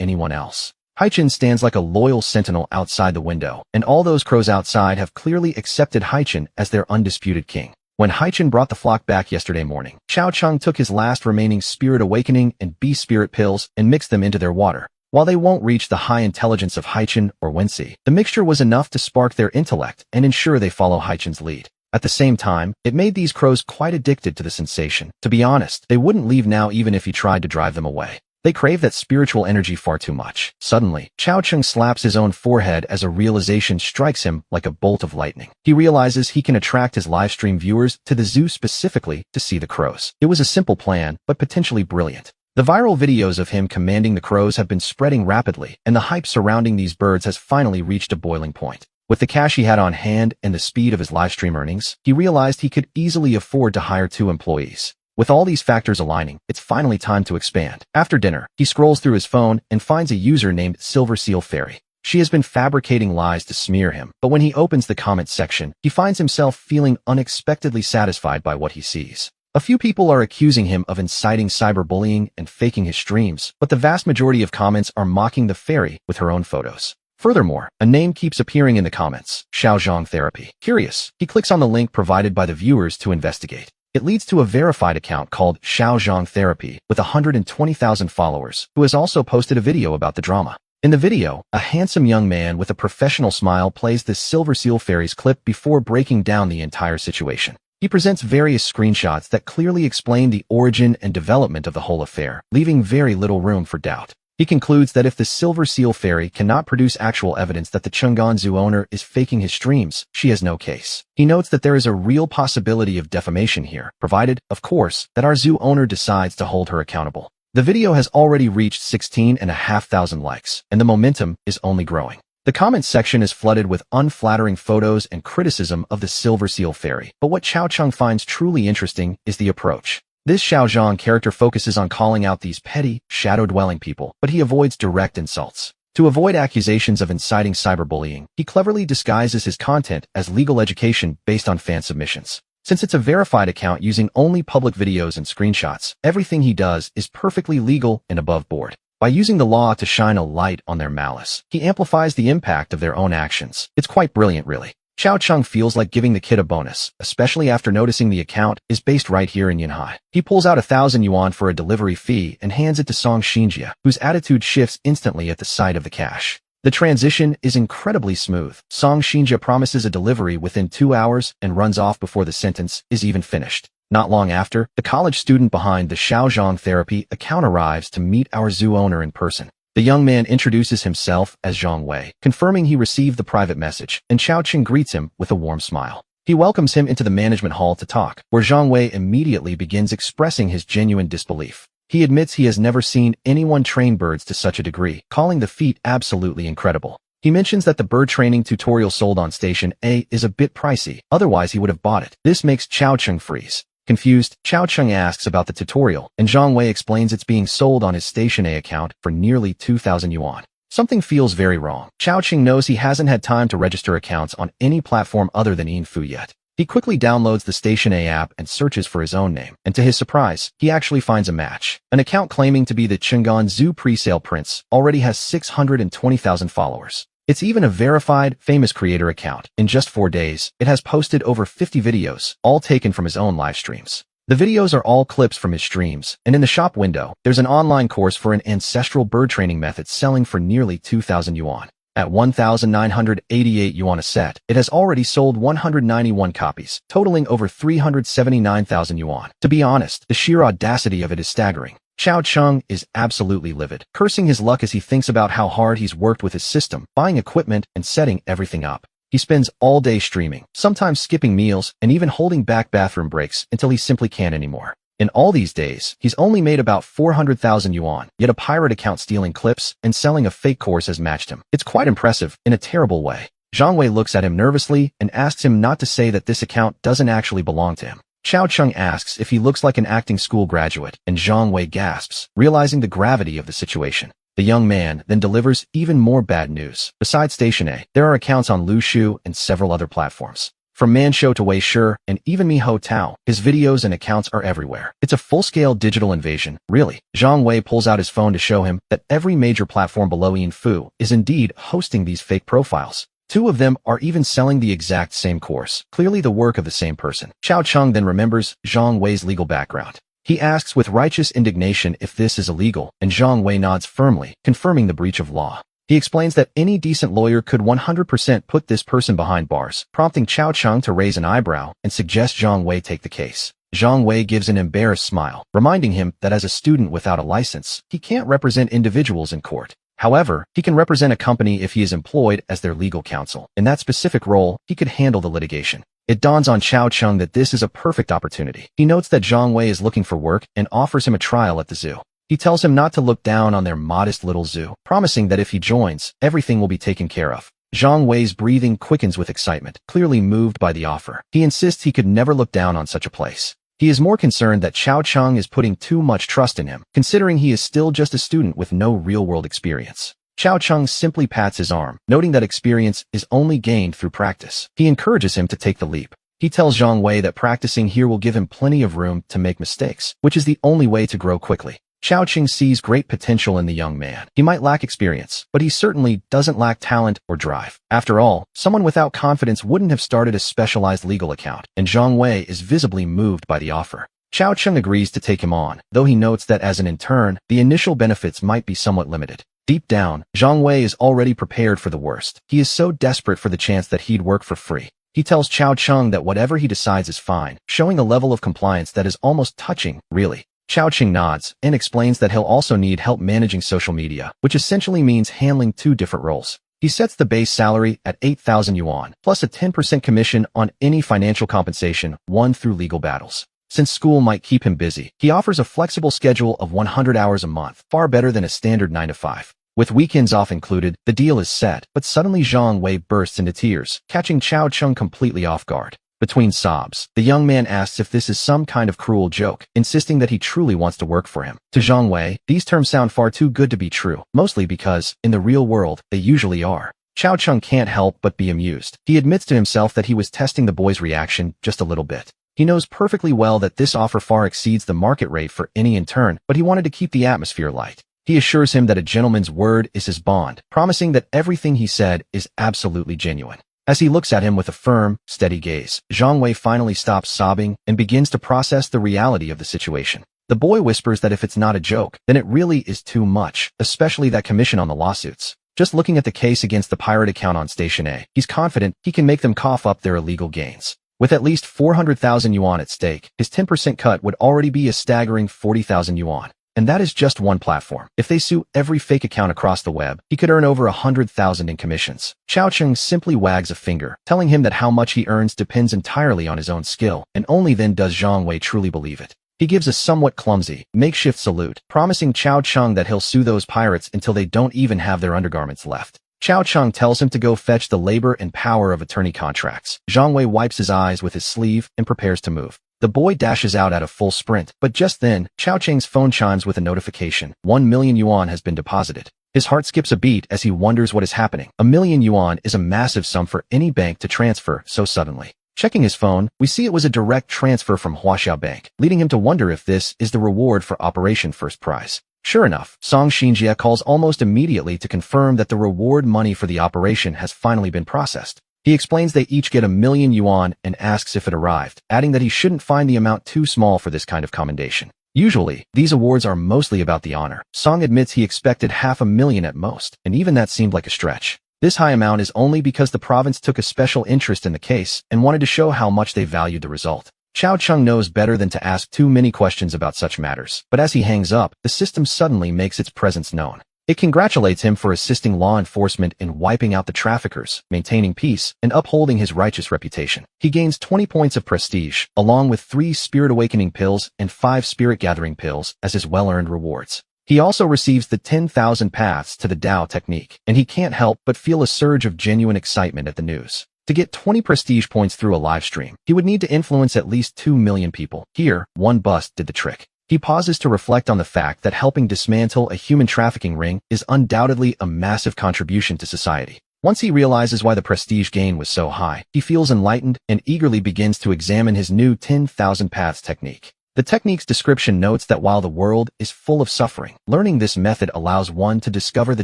anyone else. Haichin stands like a loyal sentinel outside the window, and all those crows outside have clearly accepted Haichin as their undisputed king. When Haichin brought the flock back yesterday morning, Chao Chung took his last remaining Spirit Awakening and Beast Spirit pills and mixed them into their water. While they won't reach the high intelligence of Haichin or Wensi, the mixture was enough to spark their intellect and ensure they follow Haichin's lead. At the same time, it made these crows quite addicted to the sensation. To be honest, they wouldn't leave now even if he tried to drive them away. They crave that spiritual energy far too much. Suddenly, Chao Chung slaps his own forehead as a realization strikes him like a bolt of lightning. He realizes he can attract his livestream viewers to the zoo specifically to see the crows. It was a simple plan, but potentially brilliant. The viral videos of him commanding the crows have been spreading rapidly, and the hype surrounding these birds has finally reached a boiling point. With the cash he had on hand and the speed of his livestream earnings, he realized he could easily afford to hire 2 employees. With all these factors aligning, it's finally time to expand. After dinner, he scrolls through his phone and finds a user named Silver Seal Fairy. She has been fabricating lies to smear him, but when he opens the comment section, he finds himself feeling unexpectedly satisfied by what he sees. A few people are accusing him of inciting cyberbullying and faking his streams, but the vast majority of comments are mocking the fairy with her own photos. Furthermore, a name keeps appearing in the comments, Xiaozhong Therapy. Curious, he clicks on the link provided by the viewers to investigate. It leads to a verified account called Xiaozhong Therapy with 120,000 followers, who has also posted a video about the drama. In the video, a handsome young man with a professional smile plays the Silver Seal Fairy's clip before breaking down the entire situation. He presents various screenshots that clearly explain the origin and development of the whole affair, leaving very little room for doubt. He concludes that if the Silver Seal Fairy cannot produce actual evidence that the Chang'an Zoo owner is faking his streams, she has no case. He notes that there is a real possibility of defamation here, provided, of course, that our zoo owner decides to hold her accountable. The video has already reached 16,500 likes, and the momentum is only growing. The comments section is flooded with unflattering photos and criticism of the Silver Seal Fairy, but what Chao Chung finds truly interesting is the approach. This Xiaozhong character focuses on calling out these petty, shadow-dwelling people, but he avoids direct insults. To avoid accusations of inciting cyberbullying, he cleverly disguises his content as legal education based on fan submissions. Since it's a verified account using only public videos and screenshots, everything he does is perfectly legal and above board. By using the law to shine a light on their malice, he amplifies the impact of their own actions. It's quite brilliant, really. Chao Chung feels like giving the kid a bonus, especially after noticing the account is based right here in Yanhai. He pulls out 1,000 yuan for a delivery fee and hands it to Song Xinjia, whose attitude shifts instantly at the sight of the cash. The transition is incredibly smooth. Song Xinjia promises a delivery within 2 hours and runs off before the sentence is even finished. Not long after, the college student behind the Xiaozhong Therapy account arrives to meet our zoo owner in person. The young man introduces himself as Zhang Wei, confirming he received the private message, and Chao Chung greets him with a warm smile. He welcomes him into the management hall to talk, where Zhang Wei immediately begins expressing his genuine disbelief. He admits he has never seen anyone train birds to such a degree, calling the feat absolutely incredible. He mentions that the bird training tutorial sold on Station A is a bit pricey, otherwise he would have bought it. This makes Chao Chung freeze. Confused, Chao Chung asks about the tutorial, and Zhang Wei explains it's being sold on his Station A account for nearly 2,000 yuan. Something feels very wrong. Chao Chung knows he hasn't had time to register accounts on any platform other than Yinfu yet. He quickly downloads the Station A app and searches for his own name, and to his surprise, he actually finds a match. An account claiming to be the Chang'an Zoo Presale Prince already has 620,000 followers. It's even a verified, famous creator account. In just 4 days, it has posted over 50 videos, all taken from his own live streams. The videos are all clips from his streams, and in the shop window, there's an online course for an ancestral bird training method selling for nearly 2,000 yuan. At 1,988 yuan a set, it has already sold 191 copies, totaling over 379,000 yuan. To be honest, the sheer audacity of it is staggering. Chao Chung is absolutely livid, cursing his luck as he thinks about how hard he's worked with his system, buying equipment and setting everything up. He spends all day streaming, sometimes skipping meals, and even holding back bathroom breaks until he simply can't anymore. In all these days, he's only made about 400,000 yuan, yet a pirate account stealing clips and selling a fake course has matched him. It's quite impressive, in a terrible way. Zhang Wei looks at him nervously and asks him not to say that this account doesn't actually belong to him. Xiao Cheng asks if he looks like an acting school graduate, and Zhang Wei gasps, realizing the gravity of the situation. The young man then delivers even more bad news. Besides Station A, there are accounts on Lushu and several other platforms. From Manshou to Weishi and even Miho Tao, his videos and accounts are everywhere. It's a full-scale digital invasion, really. Zhang Wei pulls out his phone to show him that every major platform below Yinfu is indeed hosting these fake profiles. Two of them are even selling the exact same course, clearly the work of the same person. Xiao Cheng then remembers Zhang Wei's legal background. He asks with righteous indignation if this is illegal, and Zhang Wei nods firmly, confirming the breach of law. He explains that any decent lawyer could 100% put this person behind bars, prompting Xiao Cheng to raise an eyebrow and suggest Zhang Wei take the case. Zhang Wei gives an embarrassed smile, reminding him that as a student without a license, he can't represent individuals in court. However, he can represent a company if he is employed as their legal counsel. In that specific role, he could handle the litigation. It dawns on Xiao Cheng that this is a perfect opportunity. He notes that Zhang Wei is looking for work and offers him a trial at the zoo. He tells him not to look down on their modest little zoo, promising that if he joins, everything will be taken care of. Zhang Wei's breathing quickens with excitement, clearly moved by the offer. He insists he could never look down on such a place. He is more concerned that Xiao Cheng is putting too much trust in him, considering he is still just a student with no real-world experience. Xiao Cheng simply pats his arm, noting that experience is only gained through practice. He encourages him to take the leap. He tells Zhang Wei that practicing here will give him plenty of room to make mistakes, which is the only way to grow quickly. Xiao Cheng sees great potential in the young man. He might lack experience, but he certainly doesn't lack talent or drive. After all, someone without confidence wouldn't have started a specialized legal account, and Zhang Wei is visibly moved by the offer. Xiao Cheng agrees to take him on, though he notes that as an intern, the initial benefits might be somewhat limited. Deep down, Zhang Wei is already prepared for the worst. He is so desperate for the chance that he'd work for free. He tells Xiao Cheng that whatever he decides is fine, showing a level of compliance that is almost touching, really. Xiao Cheng nods and explains that he'll also need help managing social media, which essentially means handling two different roles. He sets the base salary at 8,000 yuan, plus a 10% commission on any financial compensation won through legal battles. Since school might keep him busy, he offers a flexible schedule of 100 hours a month, far better than a standard 9-to-5. With weekends off included, the deal is set, but suddenly Zhang Wei bursts into tears, catching Xiao Cheng completely off guard. Between sobs, the young man asks if this is some kind of cruel joke, insisting that he truly wants to work for him. To Zhang Wei, these terms sound far too good to be true, mostly because, in the real world, they usually are. Xiao Cheng can't help but be amused. He admits to himself that he was testing the boy's reaction just a little bit. He knows perfectly well that this offer far exceeds the market rate for any intern, but he wanted to keep the atmosphere light. He assures him that a gentleman's word is his bond, promising that everything he said is absolutely genuine. As he looks at him with a firm, steady gaze, Zhang Wei finally stops sobbing and begins to process the reality of the situation. The boy whispers that if it's not a joke, then it really is too much, especially that commission on the lawsuits. Just looking at the case against the pirate account on Station A, he's confident he can make them cough up their illegal gains. With at least 400,000 yuan at stake, his 10% cut would already be a staggering 40,000 yuan. And that is just one platform. If they sue every fake account across the web, he could earn over 100,000 in commissions. Xiao Cheng simply wags a finger, telling him that how much he earns depends entirely on his own skill, and only then does Zhang Wei truly believe it. He gives a somewhat clumsy, makeshift salute, promising Xiao Cheng that he'll sue those pirates until they don't even have their undergarments left. Xiao Cheng tells him to go fetch the labor and power of attorney contracts. Zhang Wei wipes his eyes with his sleeve and prepares to move. The boy dashes out at a full sprint, but just then, Xiao Cheng's phone chimes with a notification. 1 million yuan has been deposited. His heart skips a beat as he wonders what is happening. 1 million yuan is a massive sum for any bank to transfer so suddenly. Checking his phone, we see it was a direct transfer from Huaxiao Bank, leading him to wonder if this is the reward for Operation First Prize. Sure enough, Song Xinjie calls almost immediately to confirm that the reward money for the operation has finally been processed. He explains they each get 1 million yuan and asks if it arrived, adding that he shouldn't find the amount too small for this kind of commendation. Usually, these awards are mostly about the honor. Song admits he expected 500,000 at most, and even that seemed like a stretch. This high amount is only because the province took a special interest in the case and wanted to show how much they valued the result. Xiao Cheng knows better than to ask too many questions about such matters, but as he hangs up, the system suddenly makes its presence known. It congratulates him for assisting law enforcement in wiping out the traffickers, maintaining peace, and upholding his righteous reputation. He gains 20 points of prestige, along with 3 Spirit Awakening pills and 5 Spirit Gathering pills as his well-earned rewards. He also receives the 10,000 paths to the Tao technique, and he can't help but feel a surge of genuine excitement at the news. To get 20 prestige points through a live stream, he would need to influence at least 2 million people. Here, one bust did the trick. He pauses to reflect on the fact that helping dismantle a human trafficking ring is undoubtedly a massive contribution to society. Once he realizes why the prestige gain was so high, he feels enlightened and eagerly begins to examine his new 10,000 paths technique. The technique's description notes that while the world is full of suffering, learning this method allows one to discover the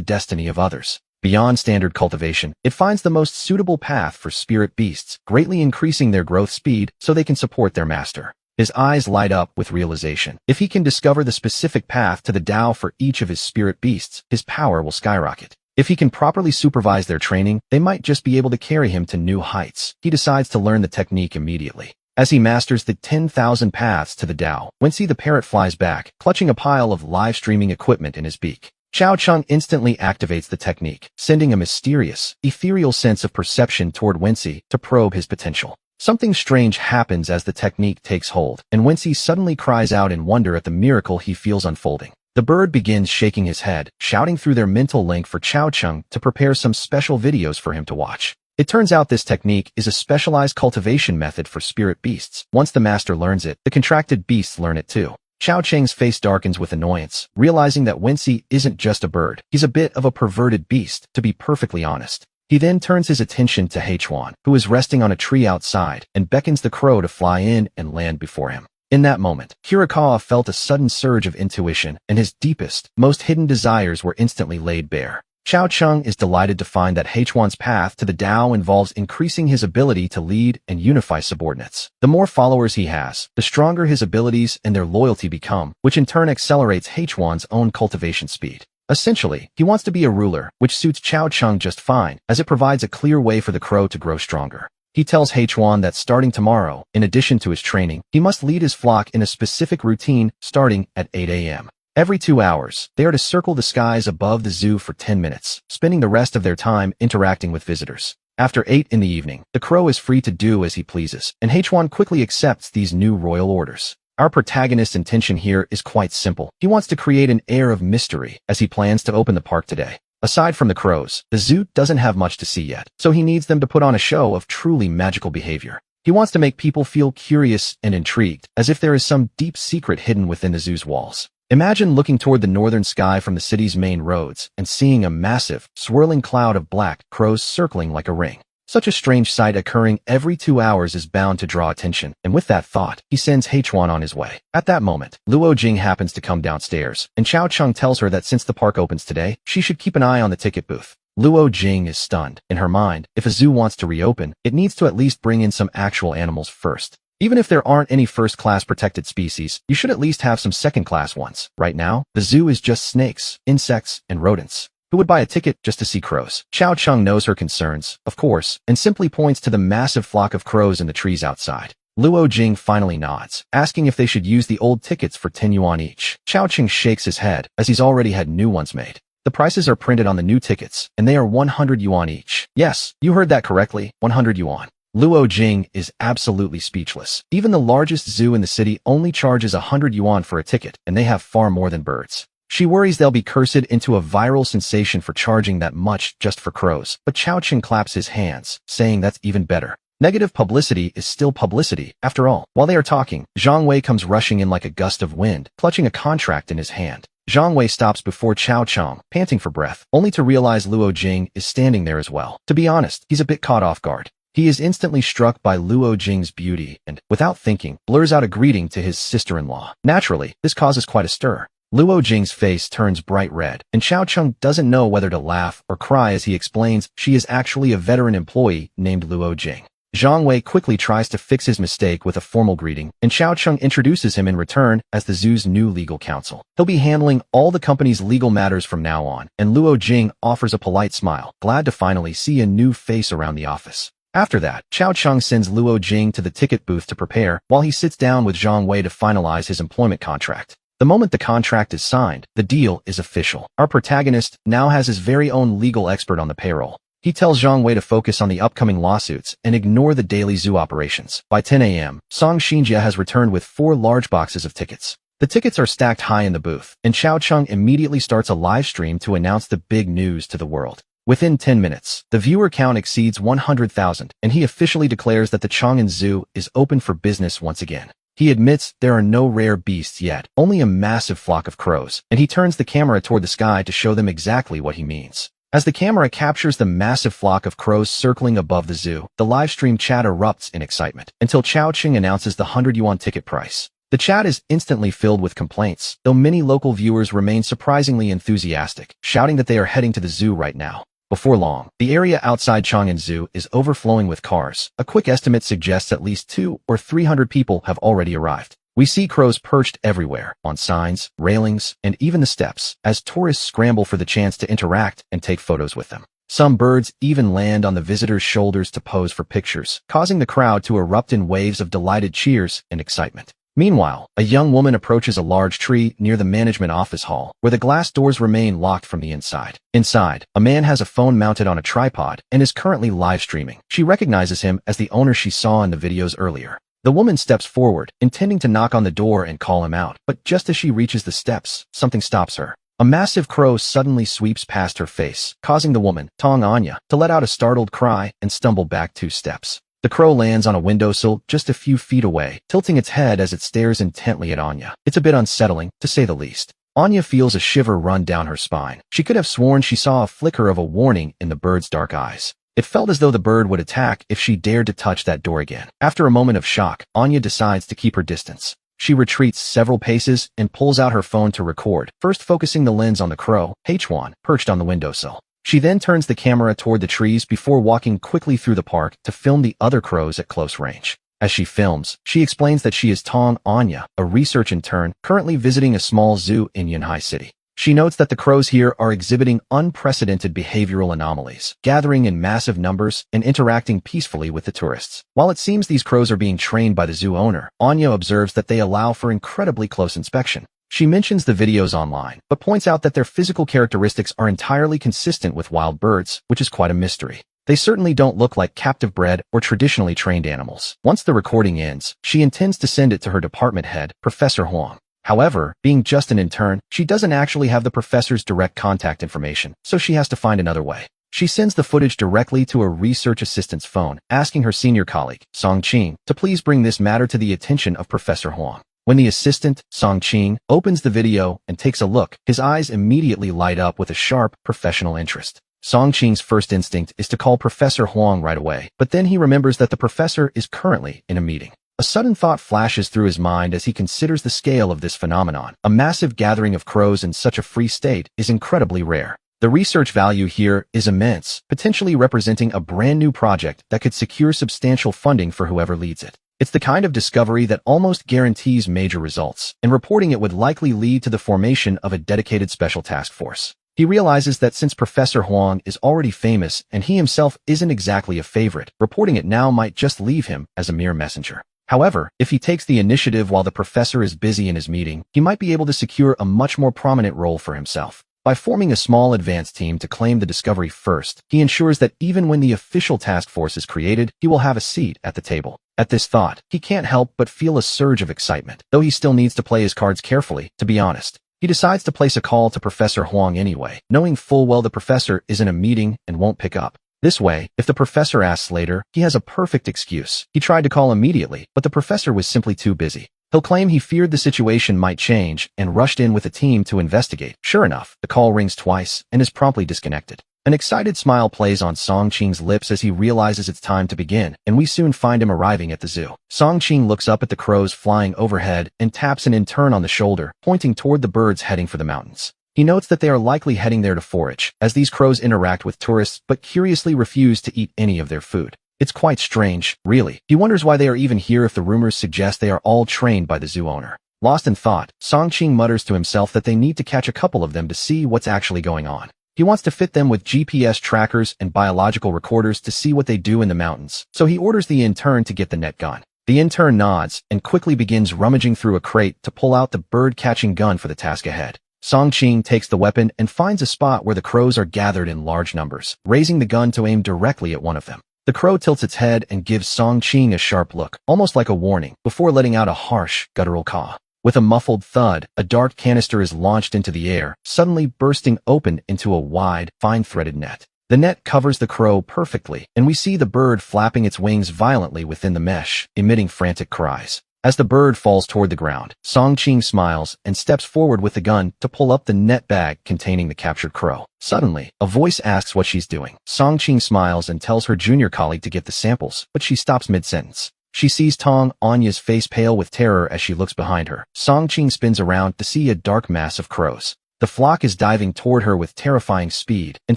destiny of others. Beyond standard cultivation, it finds the most suitable path for spirit beasts, greatly increasing their growth speed so they can support their master. His eyes light up with realization. If he can discover the specific path to the Tao for each of his spirit beasts, his power will skyrocket. If he can properly supervise their training, they might just be able to carry him to new heights. He decides to learn the technique immediately. As he masters the 10,000 paths to the Tao, Wency the parrot flies back, clutching a pile of live streaming equipment in his beak. Xiao Cheng instantly activates the technique, sending a mysterious, ethereal sense of perception toward Wency to probe his potential. Something strange happens as the technique takes hold, and Wency suddenly cries out in wonder at the miracle he feels unfolding. The bird begins shaking his head, shouting through their mental link for Xiao Cheng to prepare some special videos for him to watch. It turns out this technique is a specialized cultivation method for spirit beasts. Once the master learns it, the contracted beasts learn it too. Xiao Cheng's face darkens with annoyance, realizing that Wency isn't just a bird. He's a bit of a perverted beast, to be perfectly honest. He then turns his attention to Huan, who is resting on a tree outside, and beckons the crow to fly in and land before him. In that moment, Hirakawa felt a sudden surge of intuition, and his deepest, most hidden desires were instantly laid bare. Xiao Cheng is delighted to find that Huan's path to the Tao involves increasing his ability to lead and unify subordinates. The more followers he has, the stronger his abilities and their loyalty become, which in turn accelerates Huan's own cultivation speed. Essentially, he wants to be a ruler, which suits Xiao Cheng just fine, as it provides a clear way for the crow to grow stronger. He tells Huan that starting tomorrow, in addition to his training, he must lead his flock in a specific routine starting at 8 a.m. Every 2 hours, they are to circle the skies above the zoo for 10 minutes, spending the rest of their time interacting with visitors. After 8 in the evening, the crow is free to do as he pleases, and Huan quickly accepts these new royal orders. Our protagonist's intention here is quite simple. He wants to create an air of mystery as he plans to open the park today. Aside from the crows, the zoo doesn't have much to see yet, so he needs them to put on a show of truly magical behavior. He wants to make people feel curious and intrigued, as if there is some deep secret hidden within the zoo's walls. Imagine looking toward the northern sky from the city's main roads and seeing a massive, swirling cloud of black crows circling like a ring. Such a strange sight occurring every 2 hours is bound to draw attention, and with that thought, he sends Huan on his way. At that moment, Luo Jing happens to come downstairs, and Xiao Cheng tells her that since the park opens today, she should keep an eye on the ticket booth. Luo Jing is stunned. In her mind, if a zoo wants to reopen, it needs to at least bring in some actual animals first. Even if there aren't any first-class protected species, you should at least have some second-class ones. Right now, the zoo is just snakes, insects, and rodents. Who would buy a ticket just to see crows? Xiao Cheng knows her concerns, of course, and simply points to the massive flock of crows in the trees outside. Luo Jing finally nods, asking if they should use the old tickets for 10 yuan each. Xiao Cheng shakes his head, as he's already had new ones made. The prices are printed on the new tickets, and they are 100 yuan each. Yes, you heard that correctly, 100 yuan. Luo Jing is absolutely speechless. Even the largest zoo in the city only charges 100 yuan for a ticket, and they have far more than birds. She worries they'll be cursed into a viral sensation for charging that much just for crows, but Xiao Cheng claps his hands, saying that's even better. Negative publicity is still publicity, after all. While they are talking, Zhang Wei comes rushing in like a gust of wind, clutching a contract in his hand. Zhang Wei stops before Xiao Cheng, panting for breath, only to realize Luo Jing is standing there as well. To be honest, he's a bit caught off guard. He is instantly struck by Luo Jing's beauty and, without thinking, blurs out a greeting to his sister-in-law. Naturally, this causes quite a stir. Luo Jing's face turns bright red, and Xiao Cheng doesn't know whether to laugh or cry as he explains she is actually a veteran employee named Luo Jing. Zhang Wei quickly tries to fix his mistake with a formal greeting, and Xiao Cheng introduces him in return as the zoo's new legal counsel. He'll be handling all the company's legal matters from now on, and Luo Jing offers a polite smile, glad to finally see a new face around the office. After that, Xiao Cheng sends Luo Jing to the ticket booth to prepare, while he sits down with Zhang Wei to finalize his employment contract. The moment the contract is signed, the deal is official. Our protagonist now has his very own legal expert on the payroll. He tells Zhang Wei to focus on the upcoming lawsuits and ignore the daily zoo operations. By 10 a.m., Song Xinjia has returned with 4 large boxes of tickets. The tickets are stacked high in the booth, and Xiao Cheng immediately starts a live stream to announce the big news to the world. Within 10 minutes, the viewer count exceeds 100,000, and he officially declares that the Chang'an Zoo is open for business once again. He admits there are no rare beasts yet, only a massive flock of crows, and he turns the camera toward the sky to show them exactly what he means. As the camera captures the massive flock of crows circling above the zoo, the livestream chat erupts in excitement, until Chao Ching announces the 100 yuan ticket price. The chat is instantly filled with complaints, though many local viewers remain surprisingly enthusiastic, shouting that they are heading to the zoo right now. Before long, the area outside Chang'an Zoo is overflowing with cars. A quick estimate suggests at least 200 or 300 people have already arrived. We see crows perched everywhere, on signs, railings, and even the steps, as tourists scramble for the chance to interact and take photos with them. Some birds even land on the visitors' shoulders to pose for pictures, causing the crowd to erupt in waves of delighted cheers and excitement. Meanwhile, a young woman approaches a large tree near the management office hall, where the glass doors remain locked from the inside. Inside, a man has a phone mounted on a tripod and is currently live streaming. She recognizes him as the owner she saw in the videos earlier. The woman steps forward, intending to knock on the door and call him out, but just as she reaches the steps, something stops her. A massive crow suddenly sweeps past her face, causing the woman, Tong Anya, to let out a startled cry and stumble back 2 steps. The crow lands on a windowsill just a few feet away, tilting its head as it stares intently at Anya. It's a bit unsettling, to say the least. Anya feels a shiver run down her spine. She could have sworn she saw a flicker of a warning in the bird's dark eyes. It felt as though the bird would attack if she dared to touch that door again. After a moment of shock, Anya decides to keep her distance. She retreats several paces and pulls out her phone to record, first focusing the lens on the crow, H1, perched on the windowsill. She then turns the camera toward the trees before walking quickly through the park to film the other crows at close range. As she films, she explains that she is Tong Anya, a research intern currently visiting a small zoo in Yunhai City. She notes that the crows here are exhibiting unprecedented behavioral anomalies, gathering in massive numbers and interacting peacefully with the tourists. While it seems these crows are being trained by the zoo owner, Anya observes that they allow for incredibly close inspection. She mentions the videos online, but points out that their physical characteristics are entirely consistent with wild birds, which is quite a mystery. They certainly don't look like captive-bred or traditionally trained animals. Once the recording ends, she intends to send it to her department head, Professor Huang. However, being just an intern, she doesn't actually have the professor's direct contact information, so she has to find another way. She sends the footage directly to a research assistant's phone, asking her senior colleague, Song Qing, to please bring this matter to the attention of Professor Huang. When the assistant, Song Qing, opens the video and takes a look, his eyes immediately light up with a sharp, professional interest. Song Qing's first instinct is to call Professor Huang right away, but then he remembers that the professor is currently in a meeting. A sudden thought flashes through his mind as he considers the scale of this phenomenon. A massive gathering of crows in such a free state is incredibly rare. The research value here is immense, potentially representing a brand new project that could secure substantial funding for whoever leads it. It's the kind of discovery that almost guarantees major results, and reporting it would likely lead to the formation of a dedicated special task force. He realizes that since Professor Huang is already famous and he himself isn't exactly a favorite, reporting it now might just leave him as a mere messenger. However, if he takes the initiative while the professor is busy in his meeting, he might be able to secure a much more prominent role for himself. By forming a small advance team to claim the discovery first, he ensures that even when the official task force is created, he will have a seat at the table. At this thought, he can't help but feel a surge of excitement, though he still needs to play his cards carefully, to be honest. He decides to place a call to Professor Huang anyway, knowing full well the professor is in a meeting and won't pick up. This way, if the professor asks later, he has a perfect excuse. He tried to call immediately, but the professor was simply too busy. He'll claim he feared the situation might change and rushed in with a team to investigate. Sure enough, the call rings twice and is promptly disconnected. An excited smile plays on Song Qing's lips as he realizes it's time to begin, and we soon find him arriving at the zoo. Song Qing looks up at the crows flying overhead and taps an intern on the shoulder, pointing toward the birds heading for the mountains. He notes that they are likely heading there to forage, as these crows interact with tourists but curiously refuse to eat any of their food. It's quite strange, really. He wonders why they are even here if the rumors suggest they are all trained by the zoo owner. Lost in thought, Song Qing mutters to himself that they need to catch a couple of them to see what's actually going on. He wants to fit them with GPS trackers and biological recorders to see what they do in the mountains, so he orders the intern to get the net gun. The intern nods and quickly begins rummaging through a crate to pull out the bird-catching gun for the task ahead. Song Qing takes the weapon and finds a spot where the crows are gathered in large numbers, raising the gun to aim directly at one of them. The crow tilts its head and gives Song Qing a sharp look, almost like a warning, before letting out a harsh, guttural caw. With a muffled thud, a dark canister is launched into the air, suddenly bursting open into a wide, fine-threaded net. The net covers the crow perfectly, and we see the bird flapping its wings violently within the mesh, emitting frantic cries. As the bird falls toward the ground, Song-Ching smiles and steps forward with the gun to pull up the net bag containing the captured crow. Suddenly, a voice asks what she's doing. Song-Ching smiles and tells her junior colleague to get the samples, but she stops mid-sentence. She sees Tong Anya's face pale with terror as she looks behind her. Song-Ching spins around to see a dark mass of crows. The flock is diving toward her with terrifying speed, and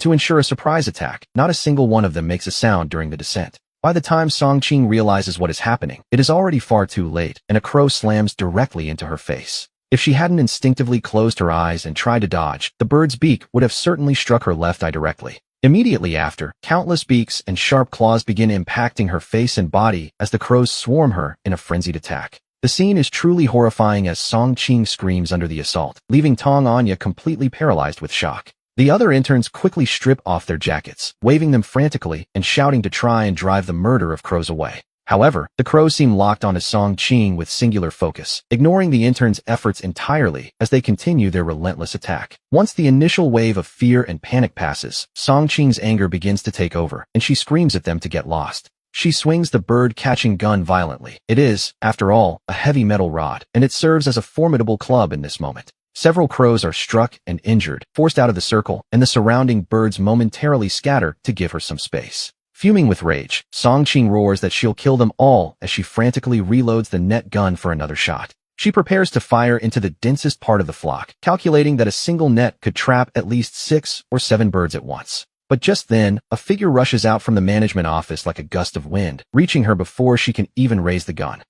to ensure a surprise attack, not a single one of them makes a sound during the descent. By the time Song-Ching realizes what is happening, it is already far too late, and a crow slams directly into her face. If she hadn't instinctively closed her eyes and tried to dodge, the bird's beak would have certainly struck her left eye directly. Immediately after, countless beaks and sharp claws begin impacting her face and body as the crows swarm her in a frenzied attack. The scene is truly horrifying as Song-Ching screams under the assault, leaving Tong Anya completely paralyzed with shock. The other interns quickly strip off their jackets, waving them frantically and shouting to try and drive the murder of crows away. However, the crows seem locked onto Song-Ching with singular focus, ignoring the interns' efforts entirely as they continue their relentless attack. Once the initial wave of fear and panic passes, Song-Ching's anger begins to take over, and she screams at them to get lost. She swings the bird-catching gun violently. It is, after all, a heavy metal rod, and it serves as a formidable club in this moment. Several crows are struck and injured, forced out of the circle, and the surrounding birds momentarily scatter to give her some space. Fuming with rage, Song-Ching roars that she'll kill them all as she frantically reloads the net gun for another shot. She prepares to fire into the densest part of the flock, calculating that a single net could trap at least 6 or 7 birds at once. But just then, a figure rushes out from the management office like a gust of wind, reaching her before she can even raise the gun.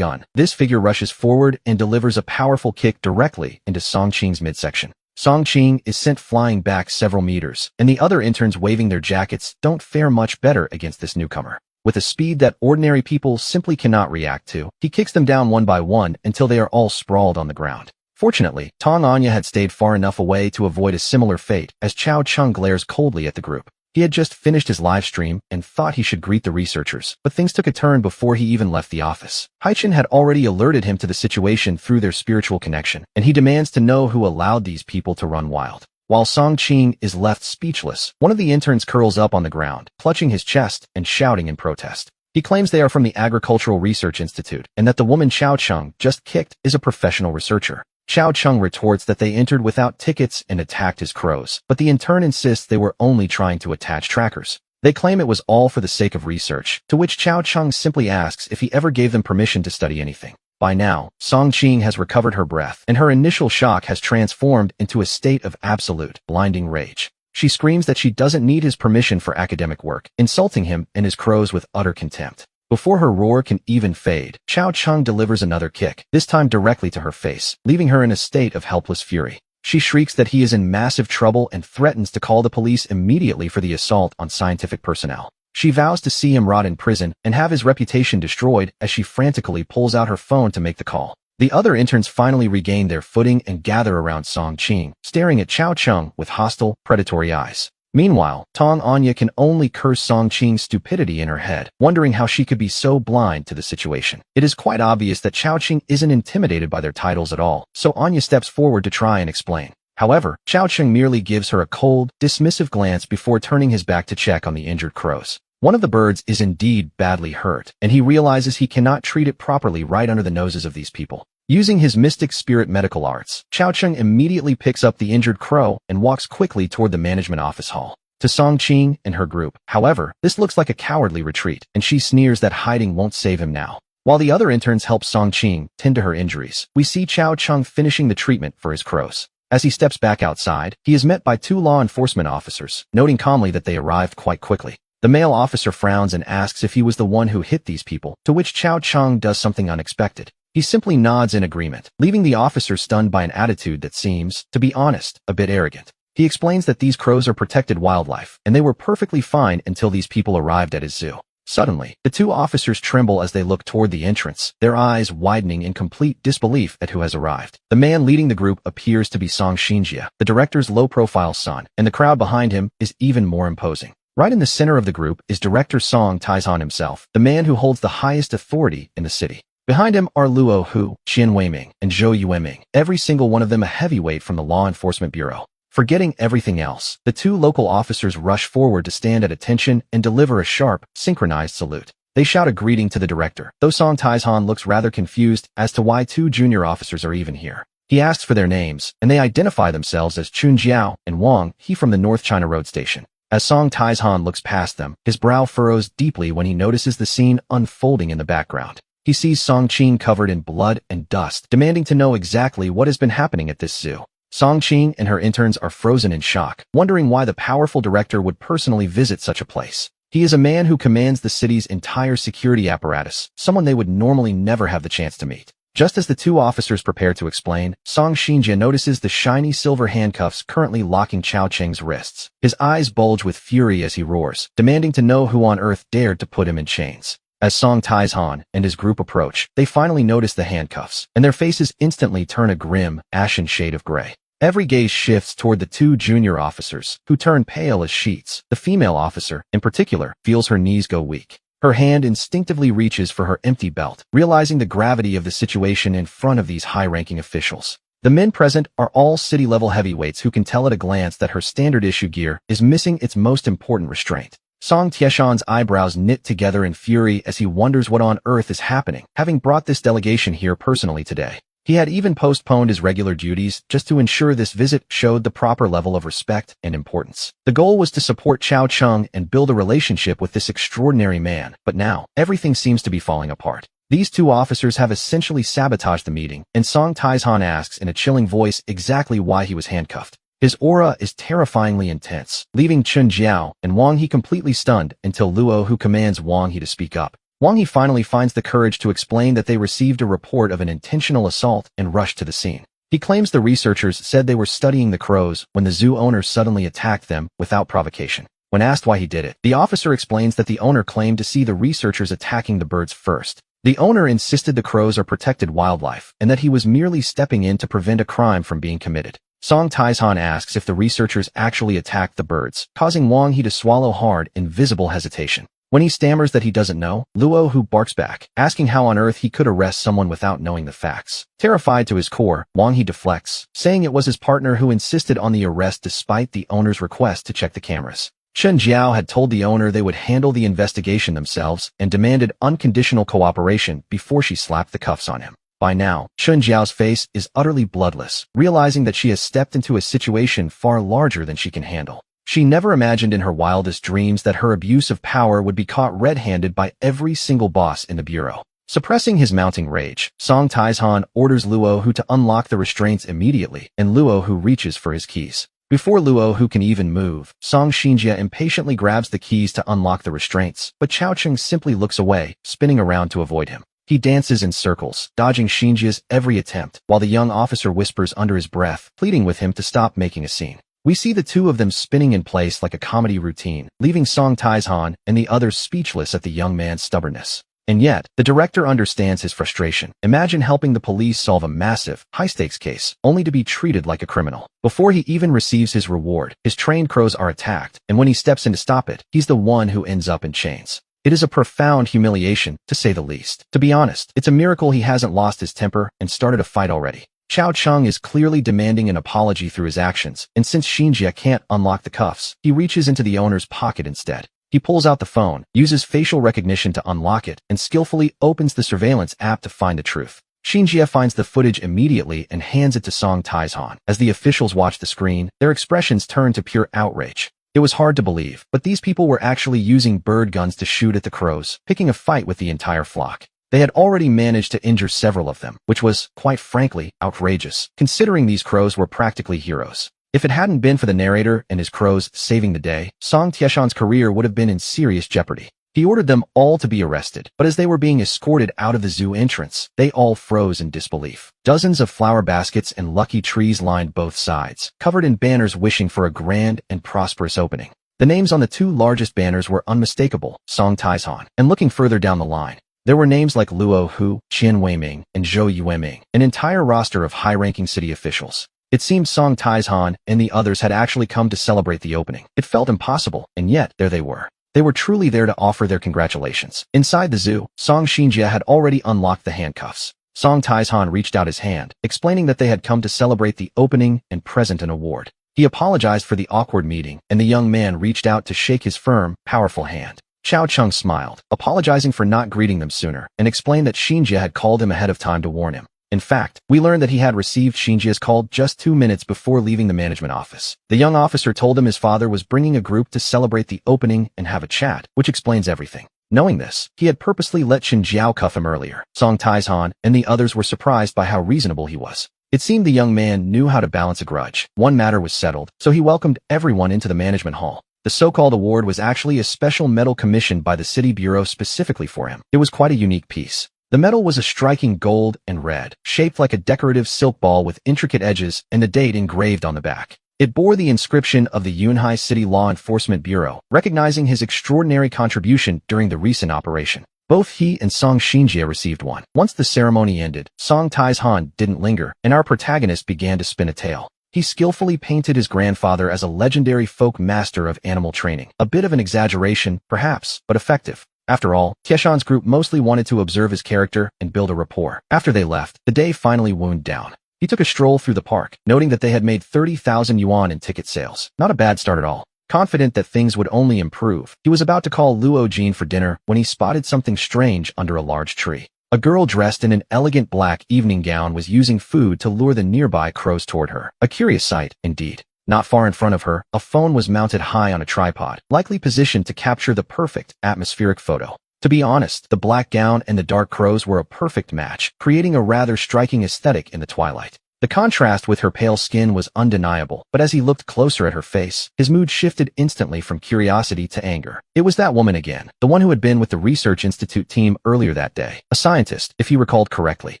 This figure rushes forward and delivers a powerful kick directly into Song-Ching's midsection. Song-Ching is sent flying back several meters, and the other interns waving their jackets don't fare much better against this newcomer. With a speed that ordinary people simply cannot react to, he kicks them down one by one until they are all sprawled on the ground. Fortunately, Tong Anya had stayed far enough away to avoid a similar fate as Chao Chung glares coldly at the group. He had just finished his live stream and thought he should greet the researchers, but things took a turn before he even left the office. Haichin had already alerted him to the situation through their spiritual connection, and he demands to know who allowed these people to run wild. While Song-Ching is left speechless, one of the interns curls up on the ground, clutching his chest and shouting in protest. He claims they are from the Agricultural Research Institute, and that the woman Chao Chung just kicked is a professional researcher. Chao Chung retorts that they entered without tickets and attacked his crows, but the intern insists they were only trying to attach trackers. They claim it was all for the sake of research, to which Chao Chung simply asks if he ever gave them permission to study anything. By now, Song-Ching has recovered her breath, and her initial shock has transformed into a state of absolute, blinding rage. She screams that she doesn't need his permission for academic work, insulting him and his crows with utter contempt. Before her roar can even fade, Chao Chung delivers another kick, this time directly to her face, leaving her in a state of helpless fury. She shrieks that he is in massive trouble and threatens to call the police immediately for the assault on scientific personnel. She vows to see him rot in prison and have his reputation destroyed as she frantically pulls out her phone to make the call. The other interns finally regain their footing and gather around Song-Ching, staring at Chao Chung with hostile, predatory eyes. Meanwhile, Tong Anya can only curse Song-Ching's stupidity in her head, wondering how she could be so blind to the situation. It is quite obvious that Chao Chung isn't intimidated by their titles at all, so Anya steps forward to try and explain. However, Chao Chung merely gives her a cold, dismissive glance before turning his back to check on the injured crows. One of the birds is indeed badly hurt, and he realizes he cannot treat it properly right under the noses of these people. Using his mystic spirit medical arts, Chao Chung immediately picks up the injured crow and walks quickly toward the management office hall. To Song-Ching and her group, however, this looks like a cowardly retreat, and she sneers that hiding won't save him now. While the other interns help Song-Ching tend to her injuries, we see Chao Chung finishing the treatment for his crows. As he steps back outside, he is met by 2 law enforcement officers, noting calmly that they arrived quite quickly. The male officer frowns and asks if he was the one who hit these people, to which Chao Chung does something unexpected. He simply nods in agreement, leaving the officer stunned by an attitude that seems, to be honest, a bit arrogant. He explains that these crows are protected wildlife, and they were perfectly fine until these people arrived at his zoo. Suddenly, the 2 officers tremble as they look toward the entrance, their eyes widening in complete disbelief at who has arrived. The man leading the group appears to be Song Shinjia, the director's low-profile son, and the crowd behind him is even more imposing. Right in the center of the group is director Song Taizhan himself, the man who holds the highest authority in the city. Behind him are Luo Hu, Qian Weiming, and Zhou Yueming, every single one of them a heavyweight from the Law Enforcement Bureau. Forgetting everything else, the two local officers rush forward to stand at attention and deliver a sharp, synchronized salute. They shout a greeting to the director, though Song Taizhan looks rather confused as to why two junior officers are even here. He asks for their names, and they identify themselves as Chun Jiao and Wang He from the North China Road Station. As Song Taizhan looks past them, his brow furrows deeply when he notices the scene unfolding in the background. He sees Song Qing covered in blood and dust, demanding to know exactly what has been happening at this zoo. Song Qing and her interns are frozen in shock, wondering why the powerful director would personally visit such a place. He is a man who commands the city's entire security apparatus, someone they would normally never have the chance to meet. Just as the two officers prepare to explain, Song Xinjie notices the shiny silver handcuffs currently locking Chao Cheng's wrists. His eyes bulge with fury as he roars, demanding to know who on earth dared to put him in chains. As Song Taizhan and his group approach, they finally notice the handcuffs, and their faces instantly turn a grim, ashen shade of gray. Every gaze shifts toward the two junior officers, who turn pale as sheets. The female officer, in particular, feels her knees go weak. Her hand instinctively reaches for her empty belt, realizing the gravity of the situation in front of these high-ranking officials. The men present are all city-level heavyweights who can tell at a glance that her standard-issue gear is missing its most important restraint. Song Tieshan's eyebrows knit together in fury as he wonders what on earth is happening, having brought this delegation here personally today. He had even postponed his regular duties just to ensure this visit showed the proper level of respect and importance. The goal was to support Chao Cheng and build a relationship with this extraordinary man, but now, everything seems to be falling apart. These two officers have essentially sabotaged the meeting, and Song Taizhan asks in a chilling voice exactly why he was handcuffed. His aura is terrifyingly intense, leaving Chun Jiao and Wang He completely stunned until Luo, who commands Wang He to speak up. Wang He finally finds the courage to explain that they received a report of an intentional assault and rushed to the scene. He claims the researchers said they were studying the crows when the zoo owner suddenly attacked them without provocation. When asked why he did it, the officer explains that the owner claimed to see the researchers attacking the birds first. The owner insisted the crows are protected wildlife and that he was merely stepping in to prevent a crime from being committed. Song Taizhan asks if the researchers actually attacked the birds, causing Wang He to swallow hard in visible hesitation. When he stammers that he doesn't know, Luo Hu barks back, asking how on earth he could arrest someone without knowing the facts. Terrified to his core, Wang He deflects, saying it was his partner who insisted on the arrest despite the owner's request to check the cameras. Chen Jiao had told the owner they would handle the investigation themselves and demanded unconditional cooperation before she slapped the cuffs on him. By now, Chen Jiao's face is utterly bloodless, realizing that she has stepped into a situation far larger than she can handle. She never imagined in her wildest dreams that her abuse of power would be caught red-handed by every single boss in the bureau. Suppressing his mounting rage, Song Taizhan orders Luo Hu to unlock the restraints immediately, and Luo Hu reaches for his keys. Before Luo Hu can even move, Song Xinjie impatiently grabs the keys to unlock the restraints, but Chao Cheng simply looks away, spinning around to avoid him. He dances in circles, dodging Xinjie's every attempt, while the young officer whispers under his breath, pleading with him to stop making a scene. We see the two of them spinning in place like a comedy routine, leaving Song Taizhan and the others speechless at the young man's stubbornness. And yet, the director understands his frustration. Imagine helping the police solve a massive, high-stakes case, only to be treated like a criminal. Before he even receives his reward, his trained crows are attacked, and when he steps in to stop it, he's the one who ends up in chains. It is a profound humiliation, to say the least. To be honest, it's a miracle he hasn't lost his temper and started a fight already. Chao Cheng is clearly demanding an apology through his actions, and since Xinjie can't unlock the cuffs, he reaches into the owner's pocket instead. He pulls out the phone, uses facial recognition to unlock it, and skillfully opens the surveillance app to find the truth. Xinjie finds the footage immediately and hands it to Song Taizhan. As the officials watch the screen, their expressions turn to pure outrage. It was hard to believe, but these people were actually using bird guns to shoot at the crows, picking a fight with the entire flock. They had already managed to injure several of them, which was, quite frankly, outrageous, considering these crows were practically heroes. If it hadn't been for the narrator and his crows saving the day, Song Tieshan's career would have been in serious jeopardy. He ordered them all to be arrested, but as they were being escorted out of the zoo entrance, they all froze in disbelief. Dozens of flower baskets and lucky trees lined both sides, covered in banners wishing for a grand and prosperous opening. The names on the two largest banners were unmistakable, Song Taizhan, and looking further down the line, there were names like Luo Hu, Qian Weiming, and Zhou Yueming, an entire roster of high-ranking city officials. It seemed Song Taizhan and the others had actually come to celebrate the opening. It felt impossible, and yet, there they were. They were truly there to offer their congratulations. Inside the zoo, Song Xinjie had already unlocked the handcuffs. Song Taizhan reached out his hand, explaining that they had come to celebrate the opening and present an award. He apologized for the awkward meeting, and the young man reached out to shake his firm, powerful hand. Xiao Cheng smiled, apologizing for not greeting them sooner, and explained that Xinjie had called him ahead of time to warn him. In fact, we learned that he had received Xinjie's call just 2 minutes before leaving the management office. The young officer told him his father was bringing a group to celebrate the opening and have a chat, which explains everything. Knowing this, he had purposely let Chen Jiao cuff him earlier. Song Taizhan and the others were surprised by how reasonable he was. It seemed the young man knew how to balance a grudge. One matter was settled, so he welcomed everyone into the management hall. The so-called award was actually a special medal commissioned by the city bureau specifically for him. It was quite a unique piece. The medal was a striking gold and red, shaped like a decorative silk ball with intricate edges and the date engraved on the back. It bore the inscription of the Yunhai City Law Enforcement Bureau, recognizing his extraordinary contribution during the recent operation. Both he and Song Xinjie received one. Once the ceremony ended, Song Taizhan didn't linger, and our protagonist began to spin a tale. He skillfully painted his grandfather as a legendary folk master of animal training. A bit of an exaggeration, perhaps, but effective. After all, Tieshan's group mostly wanted to observe his character and build a rapport. After they left, the day finally wound down. He took a stroll through the park, noting that they had made 30,000 yuan in ticket sales. Not a bad start at all. Confident that things would only improve, he was about to call Luo Jin for dinner when he spotted something strange under a large tree. A girl dressed in an elegant black evening gown was using food to lure the nearby crows toward her. A curious sight, indeed. Not far in front of her, a phone was mounted high on a tripod, likely positioned to capture the perfect atmospheric photo. To be honest, the black gown and the dark crows were a perfect match, creating a rather striking aesthetic in the twilight. The contrast with her pale skin was undeniable, but as he looked closer at her face, his mood shifted instantly from curiosity to anger. It was that woman again, the one who had been with the research institute team earlier that day. A scientist, if he recalled correctly.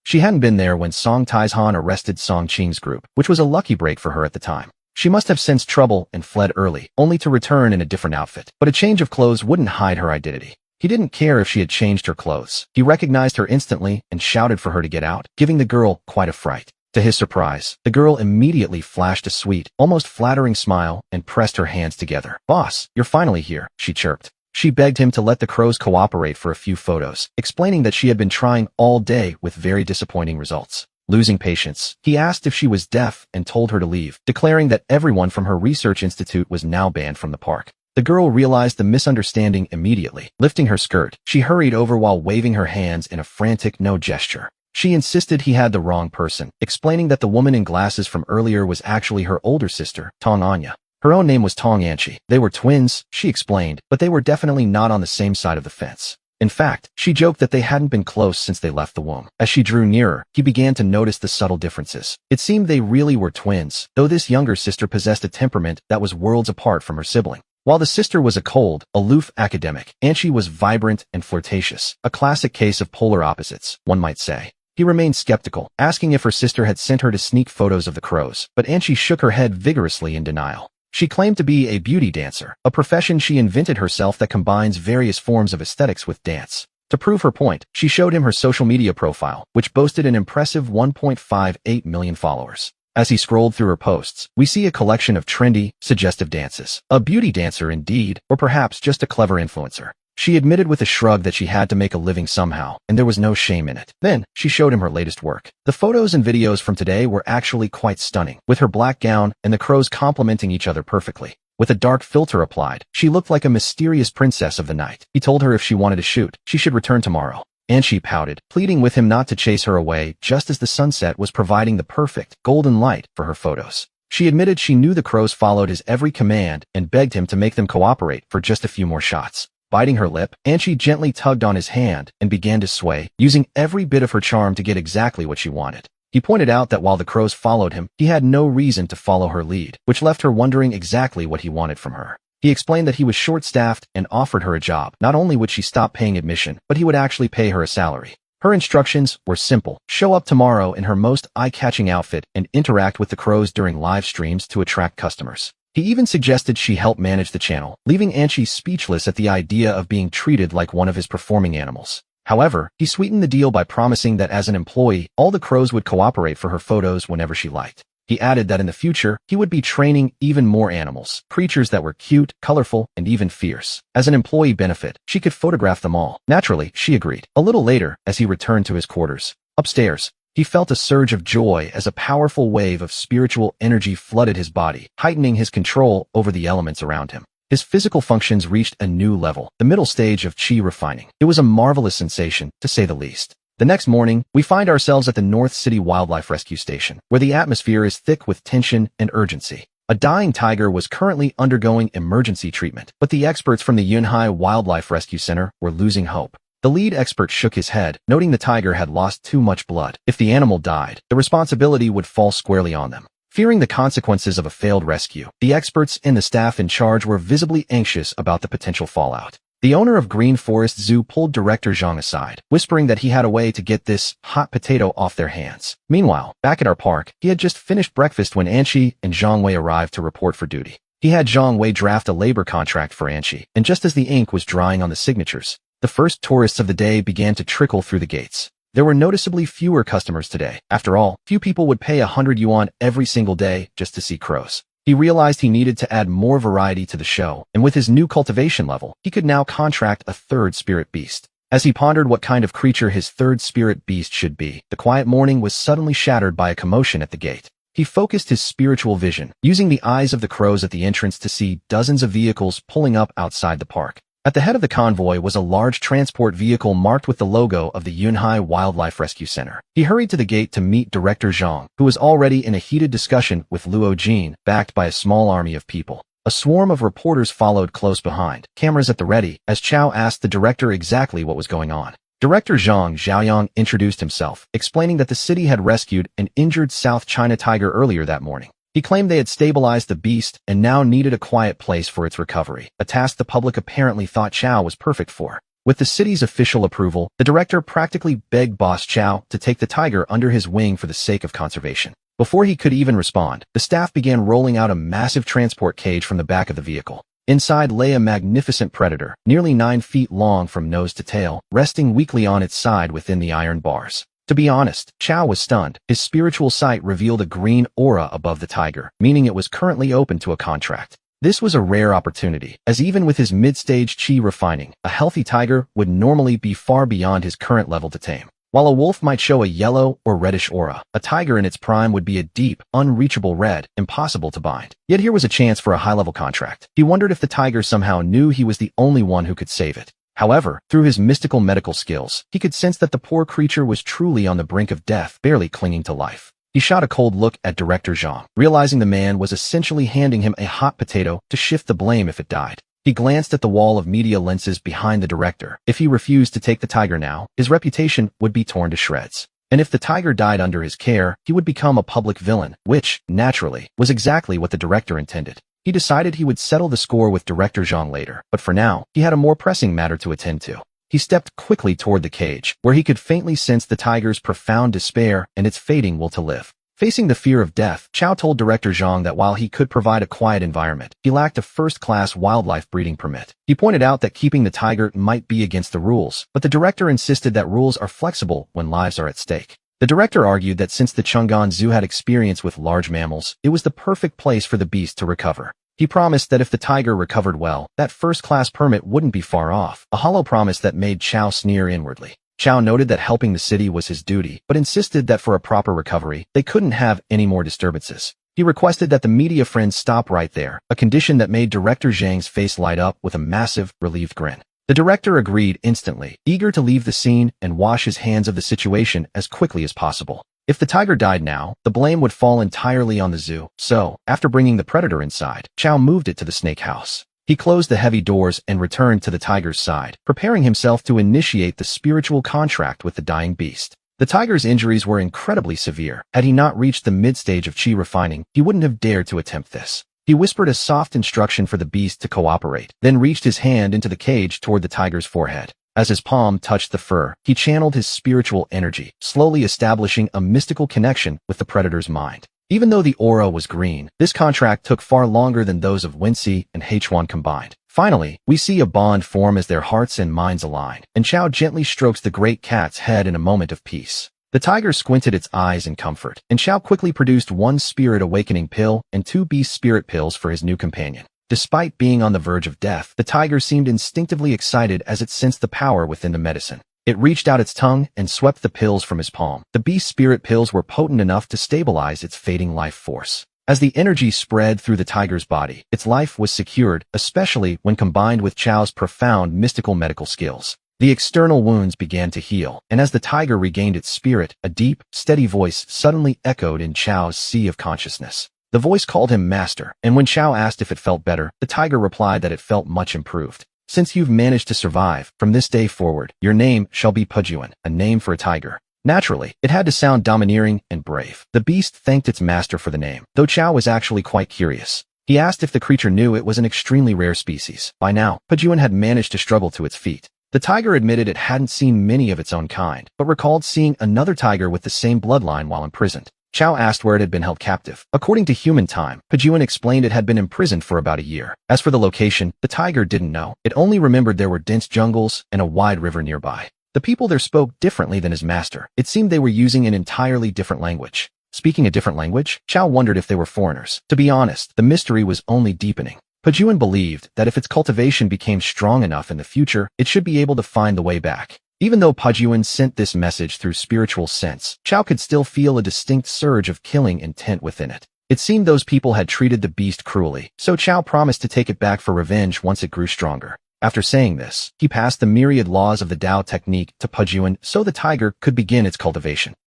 She hadn't been there when Song Taizhan arrested Song Qing's group, which was a lucky break for her at the time. She must have sensed trouble and fled early, only to return in a different outfit. But a change of clothes wouldn't hide her identity. He didn't care if she had changed her clothes. He recognized her instantly and shouted for her to get out, giving the girl quite a fright. To his surprise, the girl immediately flashed a sweet, almost flattering smile and pressed her hands together. "Boss, you're finally here," she chirped. She begged him to let the crows cooperate for a few photos, explaining that she had been trying all day with very disappointing results. Losing patience, he asked if she was deaf and told her to leave, declaring that everyone from her research institute was now banned from the park. The girl realized the misunderstanding immediately. Lifting her skirt, she hurried over while waving her hands in a frantic no gesture. She insisted he had the wrong person, explaining that the woman in glasses from earlier was actually her older sister, Tong Anya. Her own name was Tong Anchi. They were twins, she explained, but they were definitely not on the same side of the fence. In fact, she joked that they hadn't been close since they left the womb. As she drew nearer, he began to notice the subtle differences. It seemed they really were twins, though this younger sister possessed a temperament that was worlds apart from her sibling. While the sister was a cold, aloof academic, Anchi was vibrant and flirtatious, a classic case of polar opposites, one might say. He remained skeptical, asking if her sister had sent her to sneak photos of the crows, but Anchi shook her head vigorously in denial. She claimed to be a beauty dancer, a profession she invented herself that combines various forms of aesthetics with dance. To prove her point, she showed him her social media profile, which boasted an impressive 1.58 million followers. As he scrolled through her posts, we see a collection of trendy, suggestive dances. A beauty dancer indeed, or perhaps just a clever influencer. She admitted with a shrug that she had to make a living somehow, and there was no shame in it. Then, she showed him her latest work. The photos and videos from today were actually quite stunning, with her black gown and the crows complementing each other perfectly. With a dark filter applied, she looked like a mysterious princess of the night. He told her if she wanted to shoot, she should return tomorrow. And she pouted, pleading with him not to chase her away just as the sunset was providing the perfect, golden light for her photos. She admitted she knew the crows followed his every command and begged him to make them cooperate for just a few more shots. Biting her lip, Anchi gently tugged on his hand and began to sway, using every bit of her charm to get exactly what she wanted. He pointed out that while the crows followed him, he had no reason to follow her lead, which left her wondering exactly what he wanted from her. He explained that he was short-staffed and offered her a job. Not only would she stop paying admission, but he would actually pay her a salary. Her instructions were simple. Show up tomorrow in her most eye-catching outfit and interact with the crows during live streams to attract customers. He even suggested she help manage the channel, leaving Anchi speechless at the idea of being treated like one of his performing animals. However, he sweetened the deal by promising that as an employee, all the crows would cooperate for her photos whenever she liked. He added that in the future, he would be training even more animals, creatures that were cute, colorful, and even fierce. As an employee benefit, she could photograph them all. Naturally, she agreed. A little later, as he returned to his quarters. Upstairs, He felt a surge of joy as a powerful wave of spiritual energy flooded his body, heightening his control over the elements around him. His physical functions reached a new level, the middle stage of chi refining. It was a marvelous sensation, to say the least. The next morning, we find ourselves at the North City Wildlife Rescue Station, where the atmosphere is thick with tension and urgency. A dying tiger was currently undergoing emergency treatment, but the experts from the Yunhai Wildlife Rescue Center were losing hope. The lead expert shook his head, noting the tiger had lost too much blood. If the animal died, the responsibility would fall squarely on them. Fearing the consequences of a failed rescue, the experts and the staff in charge were visibly anxious about the potential fallout. The owner of Green Forest Zoo pulled Director Zhang aside, whispering that he had a way to get this hot potato off their hands. Meanwhile, back at our park, he had just finished breakfast when Anqi and Zhang Wei arrived to report for duty. He had Zhang Wei draft a labor contract for Anqi, and just as the ink was drying on the signatures, the first tourists of the day began to trickle through the gates. There were noticeably fewer customers today. After all, few people would pay 100 yuan every single day just to see crows. He realized he needed to add more variety to the show, and with his new cultivation level, he could now contract a third spirit beast. As he pondered what kind of creature his third spirit beast should be, the quiet morning was suddenly shattered by a commotion at the gate. He focused his spiritual vision, using the eyes of the crows at the entrance to see dozens of vehicles pulling up outside the park. At the head of the convoy was a large transport vehicle marked with the logo of the Yunhai Wildlife Rescue Center. He hurried to the gate to meet Director Zhang, who was already in a heated discussion with Luo Jin, backed by a small army of people. A swarm of reporters followed close behind, cameras at the ready, as Chao asked the director exactly what was going on. Director Zhang Zhaoyang introduced himself, explaining that the city had rescued an injured South China tiger earlier that morning. He claimed they had stabilized the beast and now needed a quiet place for its recovery, a task the public apparently thought Chao was perfect for. With the city's official approval, the director practically begged Boss Chao to take the tiger under his wing for the sake of conservation. Before he could even respond, the staff began rolling out a massive transport cage from the back of the vehicle. Inside lay a magnificent predator, nearly 9 feet long from nose to tail, resting weakly on its side within the iron bars. To be honest, Chao was stunned. His spiritual sight revealed a green aura above the tiger, meaning it was currently open to a contract. This was a rare opportunity, as even with his mid-stage chi refining, a healthy tiger would normally be far beyond his current level to tame. While a wolf might show a yellow or reddish aura, a tiger in its prime would be a deep, unreachable red, impossible to bind. Yet here was a chance for a high-level contract. He wondered if the tiger somehow knew he was the only one who could save it. However, through his mystical medical skills, he could sense that the poor creature was truly on the brink of death, barely clinging to life. He shot a cold look at Director Zhang, realizing the man was essentially handing him a hot potato to shift the blame if it died. He glanced at the wall of media lenses behind the director. If he refused to take the tiger now, his reputation would be torn to shreds. And if the tiger died under his care, he would become a public villain, which, naturally, was exactly what the director intended. He decided he would settle the score with Director Zhang later, but for now, he had a more pressing matter to attend to. He stepped quickly toward the cage, where he could faintly sense the tiger's profound despair and its fading will to live. Facing the fear of death, Chao told Director Zhang that while he could provide a quiet environment, he lacked a first-class wildlife breeding permit. He pointed out that keeping the tiger might be against the rules, but the director insisted that rules are flexible when lives are at stake. The director argued that since the Chang'an Zoo had experience with large mammals, it was the perfect place for the beast to recover. He promised that if the tiger recovered well, that first-class permit wouldn't be far off, a hollow promise that made Chao sneer inwardly. Chao noted that helping the city was his duty, but insisted that for a proper recovery, they couldn't have any more disturbances. He requested that the media friends stop right there, a condition that made Director Zhang's face light up with a massive, relieved grin. The director agreed instantly, eager to leave the scene and wash his hands of the situation as quickly as possible. If the tiger died now, the blame would fall entirely on the zoo, so, after bringing the predator inside, Chao moved it to the snake house. He closed the heavy doors and returned to the tiger's side, preparing himself to initiate the spiritual contract with the dying beast. The tiger's injuries were incredibly severe. Had he not reached the mid-stage of chi refining, he wouldn't have dared to attempt this. He whispered a soft instruction for the beast to cooperate, then reached his hand into the cage toward the tiger's forehead. As his palm touched the fur, he channeled his spiritual energy, slowly establishing a mystical connection with the predator's mind. Even though the aura was green, this contract took far longer than those of Wenxi and Hechuan combined. Finally, we see a bond form as their hearts and minds align, and Chao gently strokes the great cat's head in a moment of peace. The tiger squinted its eyes in comfort, and Chao quickly produced 1 spirit awakening pill and 2 beast spirit pills for his new companion. Despite being on the verge of death, the tiger seemed instinctively excited as it sensed the power within the medicine. It reached out its tongue and swept the pills from his palm. The beast spirit pills were potent enough to stabilize its fading life force. As the energy spread through the tiger's body, its life was secured, especially when combined with Chow's profound mystical medical skills. The external wounds began to heal, and as the tiger regained its spirit, a deep, steady voice suddenly echoed in Chow's sea of consciousness. The voice called him master, and when Chow asked if it felt better, the tiger replied that it felt much improved. Since you've managed to survive, from this day forward, your name shall be Pujuan, a name for a tiger. Naturally, it had to sound domineering and brave. The beast thanked its master for the name, though Chow was actually quite curious. He asked if the creature knew it was an extremely rare species. By now, Pujuan had managed to struggle to its feet. The tiger admitted it hadn't seen many of its own kind, but recalled seeing another tiger with the same bloodline while imprisoned. Chow asked where it had been held captive. According to human time, Pujuan explained it had been imprisoned for about a year. As for the location, the tiger didn't know. It only remembered there were dense jungles and a wide river nearby. The people there spoke differently than his master. It seemed they were using an entirely different language. Speaking a different language, Chow wondered if they were foreigners. To be honest, the mystery was only deepening. Pujuan believed that if its cultivation became strong enough in the future, it should be able to find the way back. Even though Pujuan sent this message through spiritual sense, Chow could still feel a distinct surge of killing intent within it. It seemed those people had treated the beast cruelly, so Chow promised to take it back for revenge once it grew stronger. After saying this, he passed the myriad laws of the Tao technique to Pujuan so the tiger could begin its cultivation.